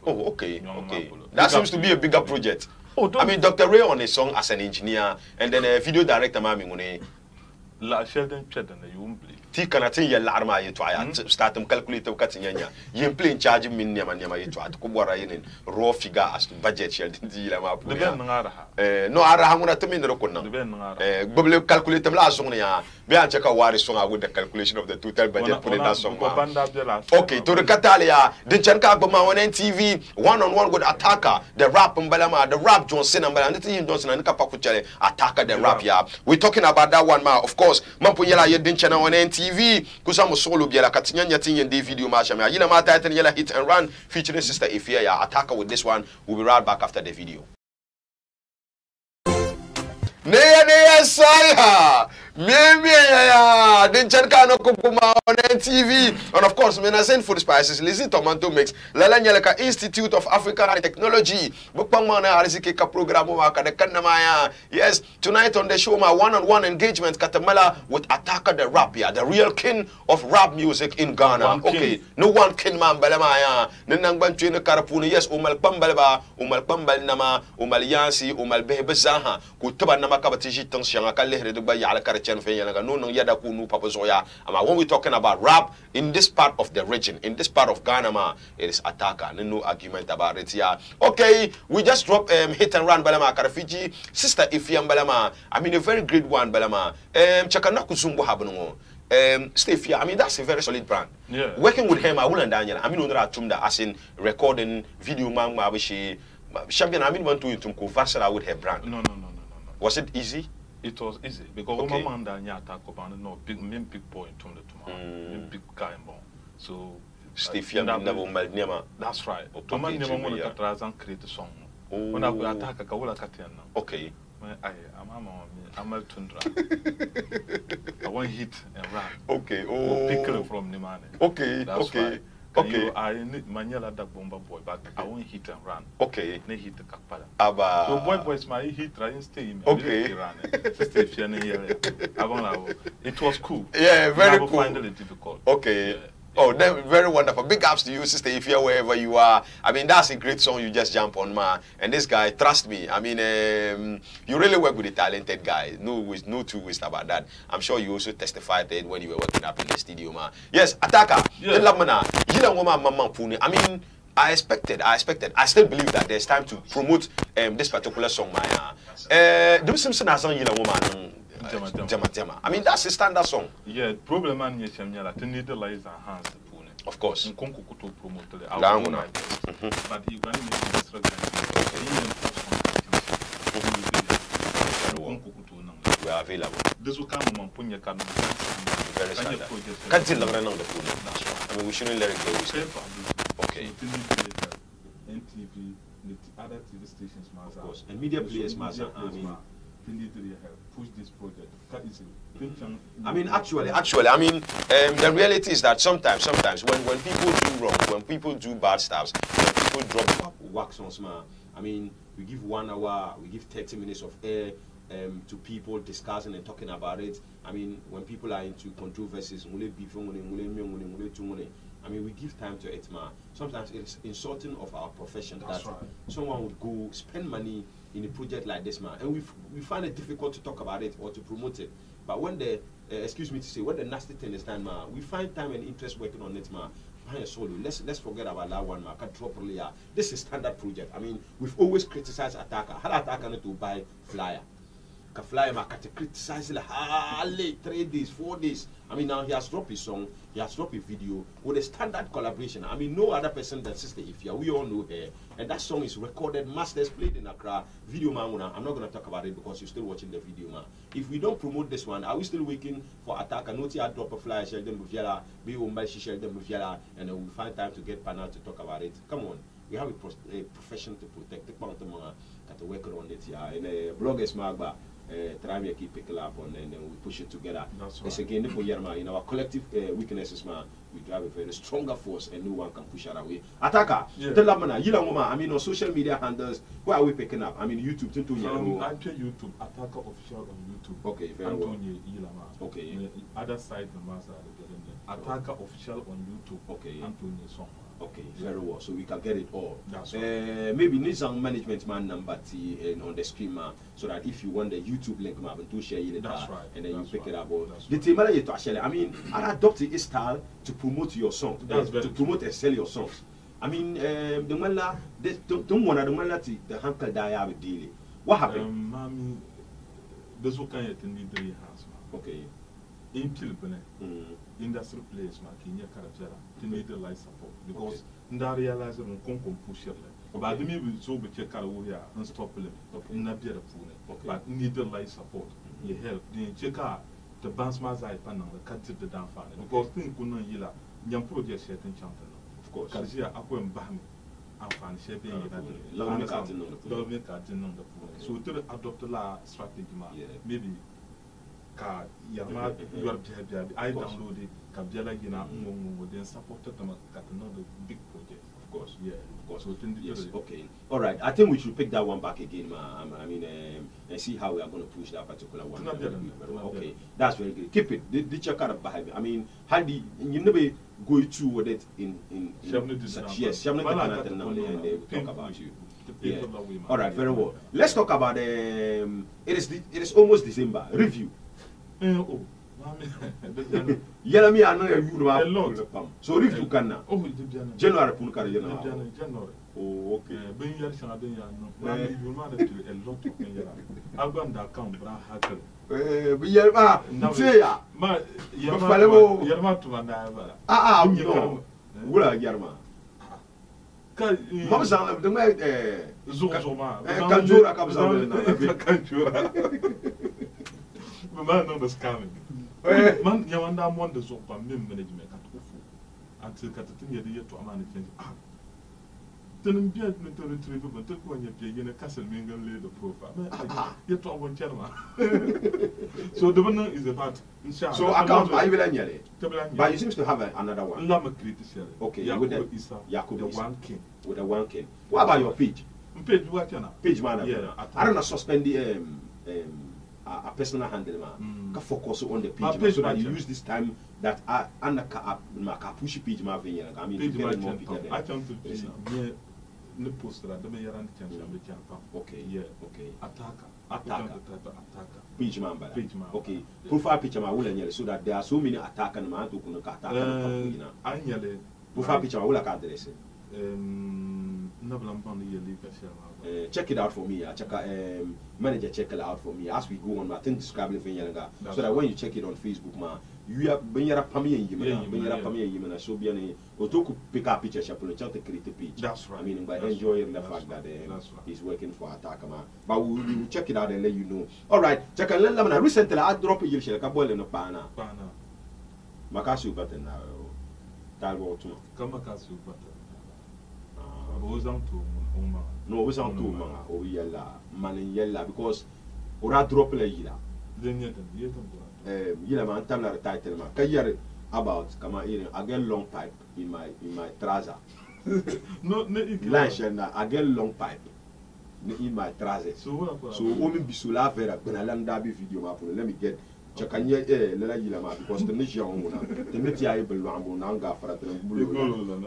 Oh, okay. That seems to be a bigger project. I mean, Dr. Ray on a song as an engineer, and then a video director, Mami Mune. La Sheldon Chedden, you won't believe. Tikanatin ya larma yetu aya start calculate wakati nyanya yin play charge min nyama yetu at kubwara yin raw figure as to budget shell ndila ma de ben ngara no ara hamuna tumi ndo kunna de ben ngara gbable calculate la song ya be an cheka wari song with the calculation of the total budget put in that song okay to the katalia the chanka gba ma on TV one-on-one with Attacker the rap mbalama the rap Johnson mbala nditi yin Johnson and kapa kuchale Attacker the rap ya we talking about that one ma of course mampo yela ye din chana on TV kusamo solo biela katinyanya tinye ndi video masha me yila ma title yela hit and run featuring sister Ifia ya Attacker with this one. We'll be right back after the video. Neya saya mimi ya dinchanka no kupuma on TV and of course me na send food spices Lizzy Tomato Mix lala nyalaka Institute of African Technology bukpang mana arisike ka programo ma ka de kanamaya. Yes, tonight on the show my one-on-one engagement katamala with Attacker the rap ya the real king of rap music in Ghana. Okay, no one king man balamaya nenang bantu ne karapuni. Yes, umal pambalba umal pambal nama umal yansi umal bebezaha kutaba makabati tang sianga kalehre de baya ala karchen fe yana no yada ku nu papa zoya ama when we talking about rap in this part of the region, in this part of Ghana ma, it is Attacker, no argument about it here. Okay, we just drop hit and run balama karafiji sister Ifyam balama. I mean a very great one balama. Chakana kuzumbo habno. Steve, I mean that's a very solid brand. Yeah. Working with him I wouldn't Daniel. I mean under Tumda as in recording video man mabishi champion I mean want to versatile with her brand. No. Was it easy? It was easy because okay. Mama and Attacker no big boy in Tumda big guy so Steve never. That's right. Toma never want to try and create a song. When I go Attacker Kawula Katiana. Okay. I'm a tundra. I want hit and run. Okay. Pick it from Nimane. Okay. That's okay. Right. Okay. I need Manila that bomber boy, but I won't hit and run. Okay. Ne hit the kapala. Aba. So boys my hit try and stay in. Okay. It was cool. Yeah, very cool. Find it difficult. Okay. Yeah. Oh, then very wonderful. Big ups to you, sister, if you're wherever you are. I mean, that's a great song you just jump on, man. And this guy, trust me, I mean, you really work with a talented guy. No two ways about that. I'm sure you also testified it when you were working up in the studio, man. Yes, Attacker. Yeah. I mean, I expected. I still believe that there's time to promote this particular song, man. Do Simpson has on woman. I mean, that's a standard song. Yeah, problem and yes, I need the lies and hands. Of course. But even we are available. This will come on Punya Can. Very standard. Can't tell them on the phone. I mean, we shouldn't let it go. Okay. NTV, other TV stations, of course, and media players, they need to help push this project. That is it. I mean, actually, I mean, the reality is that sometimes when people do wrong, when people do bad stuff, when people drop wax on smart, I mean, we give 1 hour, we give 30 minutes of air to people discussing and talking about it. I mean, when people are into controversies, I mean, we give time to it, man. Sometimes it's insulting of our profession. That's that right. Someone would go spend money in a project like this, man, and we find it difficult to talk about it or to promote it. But when the excuse me to say, when the nasty thing is done, man, we find time and interest working on it, man. Let's forget about that one, man. This is standard project. I mean, we've always criticized Attacker. How Attacker need to buy flyer? Flyer market criticize late 3 days, 4 days. I mean, now he has dropped his song, he has dropped a video with a standard collaboration. I mean, no other person than Sister Ifya. We all know her, and that song is recorded, masters, played in Accra. Video man, I'm not gonna talk about it because you're still watching the video, man. If we don't promote this one, are we still waiting for Attacker? Not yet drop a flyer, share them with Yala, be owned by share them with Yala, and then we'll find time to get panel to talk about it. Come on. We have a profession to protect the mountain, to work on it, yeah. And bloggers, Magba. Try to keep it up and then we push it together. That's right. Again, in our collective weaknesses, man, we drive a very stronger force and no one can push it away. Attacker, tell them, I mean, on social media handles, where are we picking up? I mean, YouTube, I play YouTube, Attacker Official on YouTube. Okay, very well. Okay. Other side, Attacker Official on YouTube. Okay. Antonio Song. Okay, very well. So we can get it all. That's right. Maybe need some management man number on the screen, man, so that if you want the YouTube link, man, to share it, right. And then that's you pick right. it up. The team to actually, I mean, I adopted a style to promote your song, to promote and sell your songs. I mean, the mala, don't want the Hankel Daya daily. What happened? Mommy, this what kind of thing need to house, man. Okay. In Pilipene, industry place, man, Kenya Karajara, to need the life support because I realize that we can't push it. But the maybe so we check out where and stop them. In a better phone, but need the life support. You help. Then check out the Bansmas I pan on the cut the down fan because things couldn't yell. Young project set in Chanton. Of course, because here I went back. I'm fan shaping it. Love me cutting on the phone. So to adopt a strategy, maybe. I downloaded Kabjala Gina then supported them at another big project. Of course, yeah, of course. So yes, okay. All right. I think we should pick that one back again, I mean, and see how we are going to push that particular one. Okay, that's very good. Keep it. The check out of behavior. I mean, how do you never go through with it in such yes, and they will talk about you. Yeah. All right, very well. Let's talk about it is almost December review. Yellow me, I know you so if you can now. January Punka, January. Oh, okay. Being your son, you want to a lot of things. I've gone that count, but Yerma, Yerma to my neighbor. No, Wula Yerma. Mamma, the man, Zoma, Kanjura comes out. The man on the scamming. Man, you want that one the soap and management at Ufu until Catatin year to a man. Then I'm being to retrieve, but took one year in a castle mingle laid the profile. Yet to one chairman. So the one is about so I can't buy it. But you seem to have another one. Lama critical. Okay, with the Yakub, the one king. With the one king. What about your page? Page what? Page man. Yeah, I don't know, suspend the a personal handle, man. Can focus on the page so that you use this time that I push page, man. I mean, to get more people. I come to the poster that the mayor and the okay, yeah, okay. Attacker. Page man, okay. Profile picture, man, will so that there are so many attackers, man, to attack. I nearly profile picture, will address it. Check it out for me. Check manager check it out for me as we go on. I think describe it so that when you check it on Facebook, man, you have been your pammy, so be any Otoku pick up picture shop on the create a page. That's right. I mean, by enjoying the fact that he's working for Attacker, man. But we will check it out and let you know. All right, check it out. Recently, I dropped a year shell, a boil in a pana. Makasu button now. Talbot, Kamakasu button. No, we sound too man. Oh, yella, man, yella, because ora drop la yila Then yila ma antam la title ma kayar about kama irin I get long pipe in my trouser no line shell na I get long pipe in my trouser so o mi bisula vera bana landa bi video ma pour let me get chakanye lela yila ma because the nation on na the meti ya ibel ambo na nga fara the bulu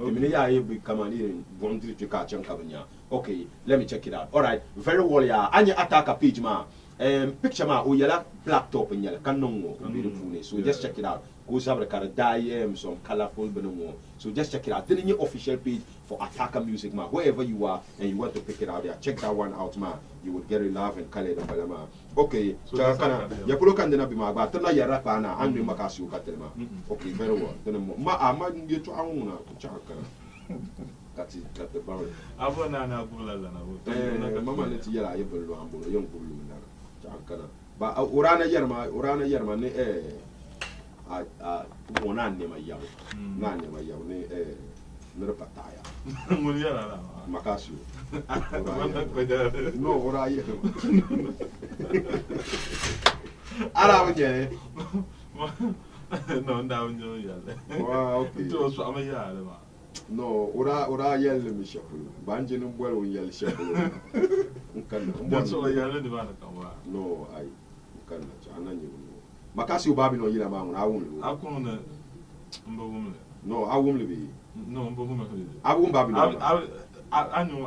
the mini ya ibe kama irin boundary to ka chan kabanya okay let me check it out all right very well ya anya attack page ma picture ma o yala black top nyala kanongo so just check it out go sabre kar dye some colorful benomo so just check it out then your official page for Attacker Music ma wherever you are and you want to pick it out there check that one out ma you would get it love and color and balama okay so kana ya pulo kan dena bi ma ba tana ya rapa na anu makasi o katelma okay very well then ma ama ngi to anuna to chaka kati bawe abona na bula na mama ne ti yala yebelo ambulo yon bulu na chaka ba urana yerma ne wona ne ma yawo na ne ma yawo ne ne pataya mun yara la makasio no ora yerma ara wje no ndaw nyo yalla wa okay to so ama yalla ma no ora yelle mi shapulu banje no bwel won yelle shapulu kan mbon so yalla ni bana kan wa no ai kan na ananyi makasi o babi no yila ma na awun lo akunu na mbo wumle no awun le bi no mbo wumle awun babi no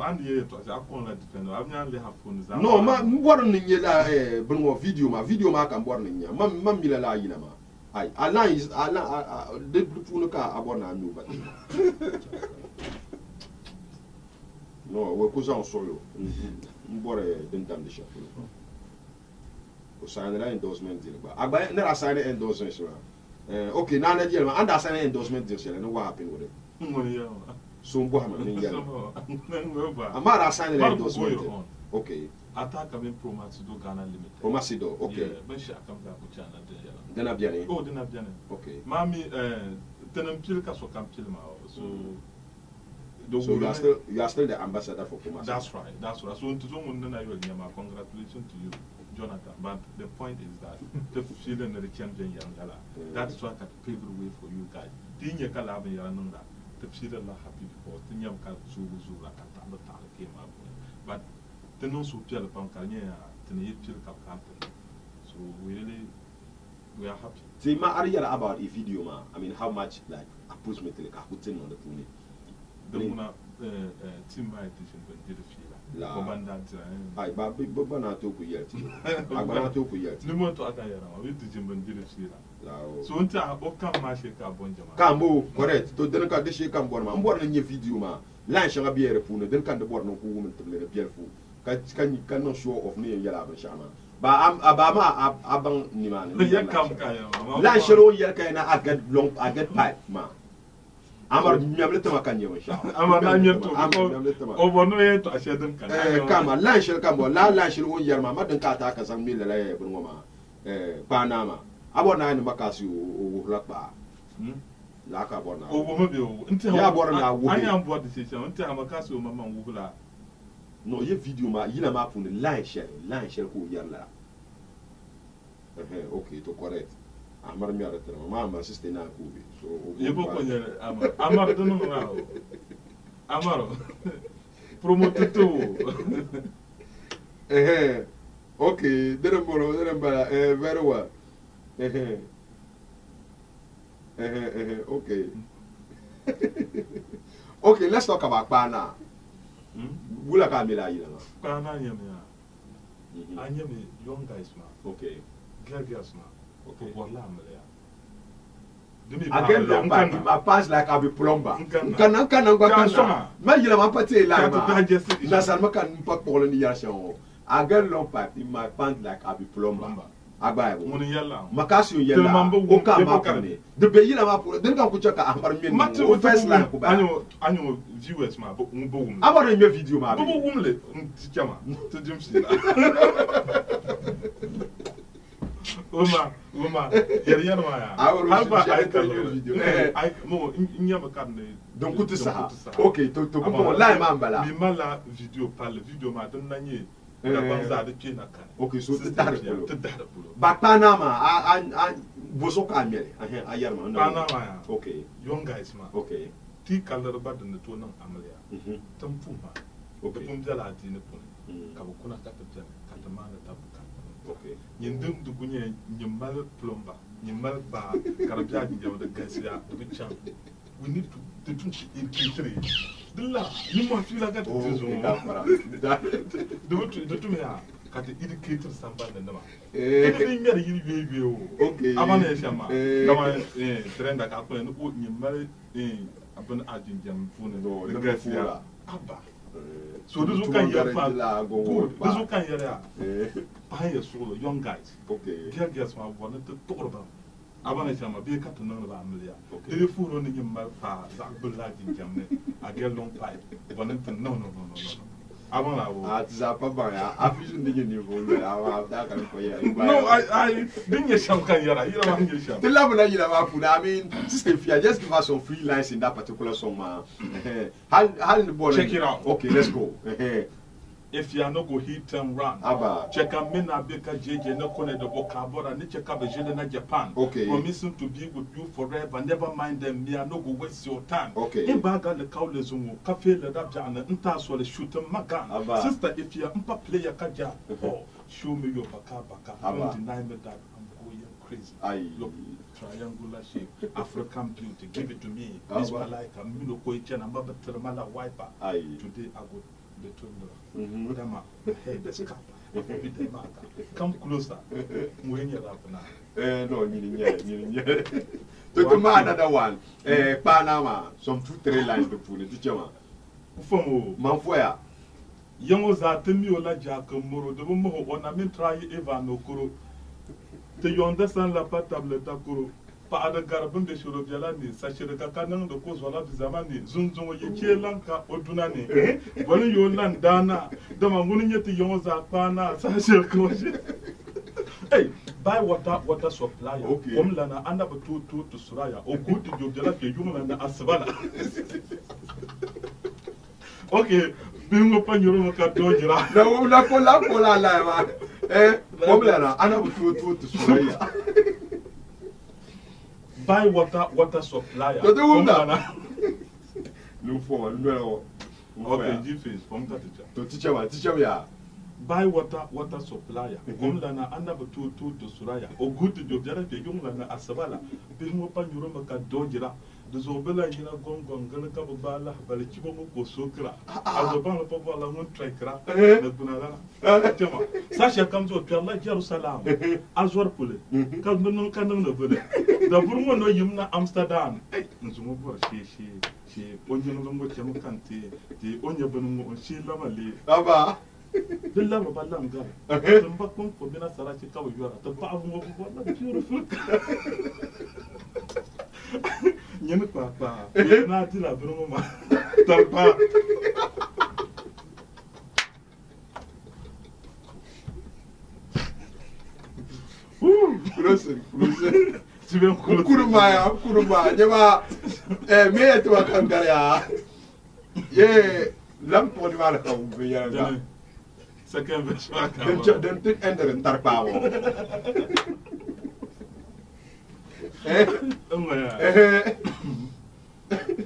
anyo ye to akunu la defend abnya le hafun za no ma mbor ni yela bunwo video ma kan mbor ni nya ma mila la yila ma ai ala de puno ka abona nyu ba no we ko zan solo mbore den dam de chef o sign la endorsement deal ba agba na sign endorsement so okay na deal ma and sign endorsement deal no what happen with it so mbo ha ma ni yala amara sign endorsement okay Attacker me promise do Ghana Limited. Promise do, okay. Ben shi akam ka ku chana de yala. Dena biane. Oh, dena biane. Okay. Mami tenem pil ka so kam pil ma. So you are still the ambassador for Promise. That's right. So to so mun na yo nyama congratulations to you Jonathan. But the point is that the feeling the champion yangala. That's what can pave the way for you guys. Tinye kala ba yala nunda. The feeling la happy because tinyam ka zuru la ka ta ke ma. But the no so piel pankanya tene piel kapkan so we are happy. See ma ariya about a video ma I mean how much like approximately ka putin on the phone the muna team by edition when did feel la komanda ai ba na to ku yelti agba na to ku yelti ni mo to akaya na we edition when did feel la so unta o kam ma she ka bonja ma kambo correct to den ka de she kam bon ma mbor na nye video ma lan shanga biere fu ne den kan de bor no ku women to le biere fu kan no show of me yala ban shama ba abama abang ni man ya kam kaya la shiro yel kay na agat long agat pipe ma amar nyamle tama kan yema sha amar na nyeto o bono e to ashedan kan kama la shiro kama la shiro yel ma madan ka ta ka san mi la e bun ma pa na ma abona ni makasi o lakba la ka bona o bo me bi o nti ya bona na wo anya mbo de se nti amakasi o mama wo la no ye video ma yila ma pour line share ko yalla okay to correct amar mi ara tera ma sister na ko bi so ye ko ko nyere amar do no na amaro promote to okay dere mbara very well okay okay let's talk about Pana. Bula ka mela yila ma. Pana nyame ya. Anyame young guys ma. Okay. Girls ma. Okay. Wala mela. Again long back my pass like I be plumber. Kan ma yila ma pati la ma. Na salma kan pa pole ni yashan. Again long back in my pants like I be plumber. Agba mun yalla makasio yalla o ka ma kane de be yila ma pour den kan ku chaka ambar mi o first line ku ba anyo viewers ma bo wum ambar mi video ma bo wum le ti chama to dim si la uma yari ma ya alba ay ka video ay mo nyama kan ne donc ku tsa okay to ko line ma mbala mi mala video parle video ma don nanye da ban za da ke na kan okay so ta da pulo ta da pulo ba Panama a boso ka miele ayar ma Panama ya okay young guys ma okay ti kallar ba da na to nan amaliya tan fuma okay pum jala ti ne pun ka bu kuna ka ta ka ta ma na ta buka okay yindum du gunye nyimal plumba nyimal ba karabja ji jaw da gasiya da bican we need to do three dilla ni mo fi la ga ta zo do to me ya ka ta educator samba da nama ni ngar yi be o okay amana ya shama kama trend ka ko ni ko nyimal abin ajin jam fune do da gasiya abba so this kan ya fa good this kan ya ya pa ya solo young guys okay girls ma bona to torba abana chama be ka to nan ba amliya dele furo ni nyimma fa za bullaji jamne a get long pipe bona to no abana wo za pa ba ya afisu ndi ni vo ya da kan ko ya no I din ya sham kan yara yira ma ya sham the love na yira ma fu I mean sister Fia just give us some free lines in that particular song ma how the ball check it out okay let's go if you are not go hit and run check out me na be ka JJ na kone de vocabora ni check out be jele na Japan promising to be with you forever never mind them me I no go waste your time okay e ba ga le kaule zungu ka fe le rap jana nta so le shoot magan sister if you are player ka ja show me your baka don't deny me that I'm going crazy look triangular shape African beauty give it to me this malaika me no ko ichena mbaba termala wiper today I go between the dama head is cap come closer when you rap now no ni to ma another one Panama some 2-3 lines to pull it chama fomo manfoya yango za temi ola jaka moro de mo ona min try eva no kuro te you understand la patable ta kuro pa ada garabin da shiro jala ne sashi da kakanan da ko zola da zamani zunzun waye ke lanka oduna ne wani yo lan dana da mangunin yati yon za pana sashi ko shi hey buy water supply kom lana anda ba to suraya o good job jala ke yuma na asbala okay bingo panyoro ka dojira na ko la ma kom lana anda ba to suraya buy water supplier. No for no. Okay, G-face from that teacher. To teacher ya. Buy water supplier. Gomlana anda to suraya. O good job jara ke gomlana asabala. Bingo panyuro maka dojira. The zobela yina gongon gana ka bala bal kibo mo ko sokra. Azobana pa bala mon trekra. Na bunala. Tema. Sasha kamzo to Allah Jerusalem. Azwar pule. Ka non kan no bele. Da burmo no yimna Amsterdam. Nzumo bor shi onye no mo temu kante. Ti onye banu mo shi lamale. Aba. Dilla ba ballam gar. Tumba kon ko bina sarachi ka yora. To ba avu mo bala beautiful. Nyeme papa na ti la bro ma talpa Closer tu veux kuruma nyema me to kankara ya ye lam po di mala ka bu ya ga second version den tik ender tarpa wo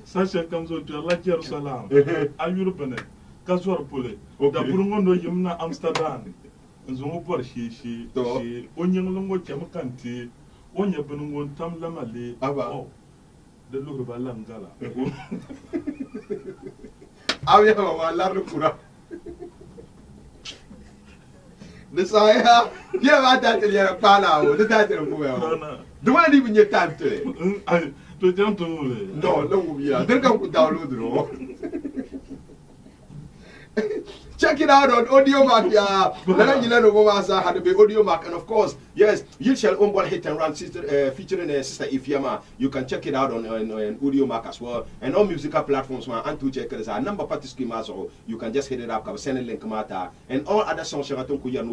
Sasha comes to Allah Jerusalem. Ayuru bene. Kazwar pole. Da burungondo yimna Amsterdam. Nzumo por shi onyen longo chama kanti. Onye benungo tam lamale. Oh. De luru balangala. Awya wa larru kura. The saya dia va ta te pala o de ta te ko ya. Do I even your time today? To jump to no, they're going to download it. Check it out on Audiomack. Had to be Audiomack, and of course, yes, you shall own hit and run featuring Sister Ifyama. You can check it out on Audiomack as well, and all musical platforms. And to check it out, number party scheme as well. You can just hit it up, send a link matter, and all other songs no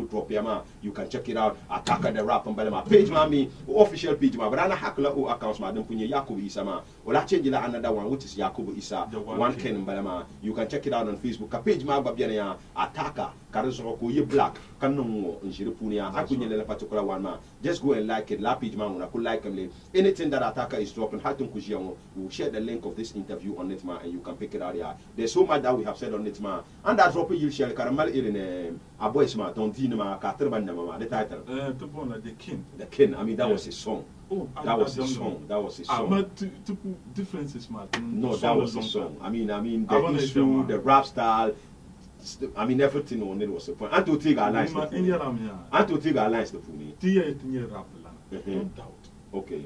drop yama. You can check it out. Attack the rap and my page, mami, official page, ma. But I hakula o accounts, madam Punya Yakubu Isama. Well, I change another one, which is Yakubu Isa. One Ken Balama. You can check it out on Facebook. A page, ma, Babiana. Ataka karazo ko ye black kanon mo njire punia akunye le particular one ma just go and like it la page ma una ko like them anything that Ataka is dropping hatun kujiango we will share the link of this interview on it ma and you can pick it out here. There's so much that we have said on it ma and that drop you share karamal in a boys ma don't din ma ka terban ma the title the king I mean that was his song. Oh, that was his song. That was his song. But differences, man. No, that was his song. I mean, the issue, the rap style. I mean, everything on it was the point. And to take our lines, and to take our lines, the funny. No doubt. Okay.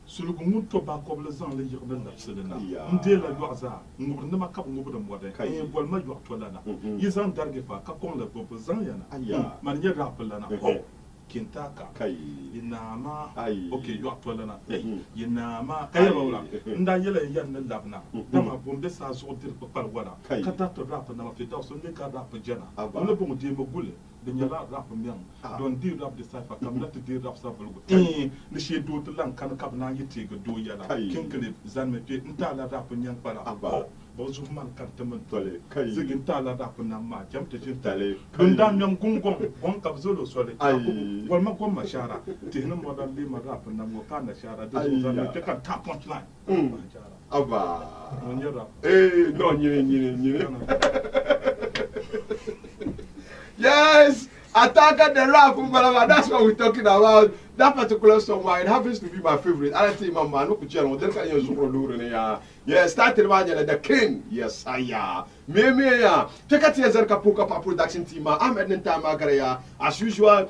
Sulu gumu to ba ko le zan le yirbe la sedena ndela yuaza ngurna ma kap ngubu da mwade e bol ma yu to lana yizan darge fa ka kon le bo zan yana man ye rap lana kintaka inama okay yu to lana inama kaya bawla nda yele yan na labna dama bom de sa so dir ko par wala kata to rap na ma fita so ne ka rap jana on bo de mo gule de nyala rap miang don di rap de sa fa kam na di rap sa bulgo ni she do to lan kan kab na yiti go do yala kinkle zan me pe nta la rap nyang para bo zu man kan temen tole zigin ta la rap na ma jam te jin tale don dan nyam gungon gon kab zolo sole wal ma gon ma shara te hin mo dan li ma rap na mo kan na shara de zo zan me te kan ta punch line aba on yara no nyire yes, Ataka the rap, that's what we're talking about. That particular song, it happens to be my favorite. I think my man, yes, started the king. Yes, me, take a teaser Kapuka production team. I'm at the time, as usual,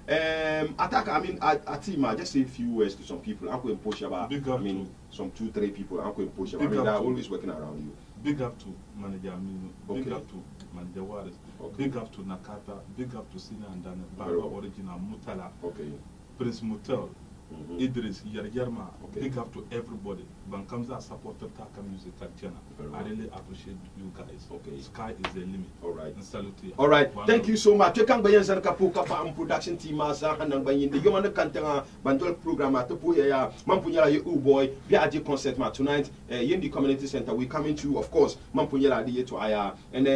Ataka, I mean, a team, just say a few words to some people. I'm going to push about, I mean, some 2-3 people. I'm going to push about. They're always working around you. Big up to Manager Aminu, big up to Manager Wallace, big up to Nakata, big up to Sina and Dana, Baba Original Mutala, Prince Mutel, Idris Yarma, big up to everybody. Bankamza supported Taka Music channel. I really appreciate you guys. Sky is the limit. Alright. And salute you. Alright, thank you so much. You can buy some Kapuka production team and the Yoman Kantanga Bandol program at the Puya, Mampunya, you boy, Viaji concert tonight in the community center. We coming to, of course, Mampunya the to Aya and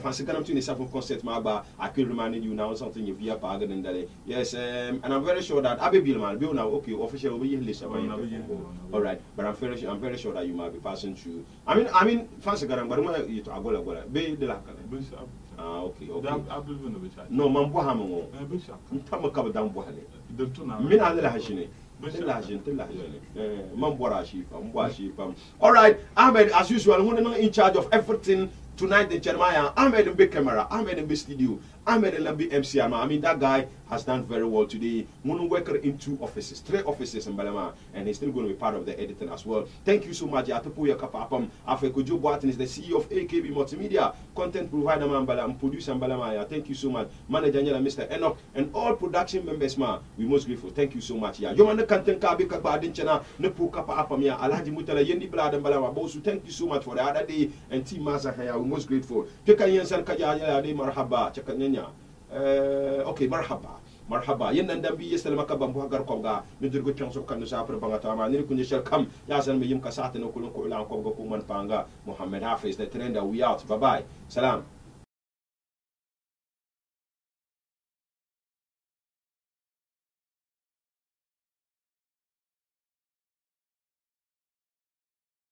Fansikanam to the Southern concert Maba. I could remind you now something if you are bargain and that. Yes, and I'm very sure that Abbey Billman, Bill now, okay, official will list. Alright, but I'm very sure that you might be passing through. I mean, fancy garang, but you to Agola, be the lack. Okay. No, Mambo Hammo, Tamakaba down Bohale. Mina de la Hashine. Alright, Ahmed, as usual, one in charge of everything tonight in Jeremiah. Ahmed in big camera, Ahmed in big studio, Ahmed in big MC. I mean, that guy has done very well today. One worker in 2 offices, 3 offices in Balama, and he's still going to be part of the editing as well. Thank you so much. Atupuya Kapapam, Afekojo Boatin is the CEO of AKB Multimedia, content provider Mambala, producer Balama. Thank you so much. Manager Mr. Enoch, and all production members, ma. We're most grateful. Thank you so much. Yeah, you want to content Kabi Kabadin Chana, Nepu Kapa Apamia, Alhaji Mutala, Yendi Blad and Balama. Bosu, thank you so much for the other day, and Team Mazahaya. We're most grateful. Pekayan San Kajaya, Marhaba, Chakanyanya. Okay, marhaba yen nan dambi yesel makabam bo gar ko ga ni dirgo chanso kan sa afre banga tama ni kunye shel kam ya san me yim ka sate no kulun ko lan ko go ko man panga Muhammad Hafiz the trender we out bye bye salam.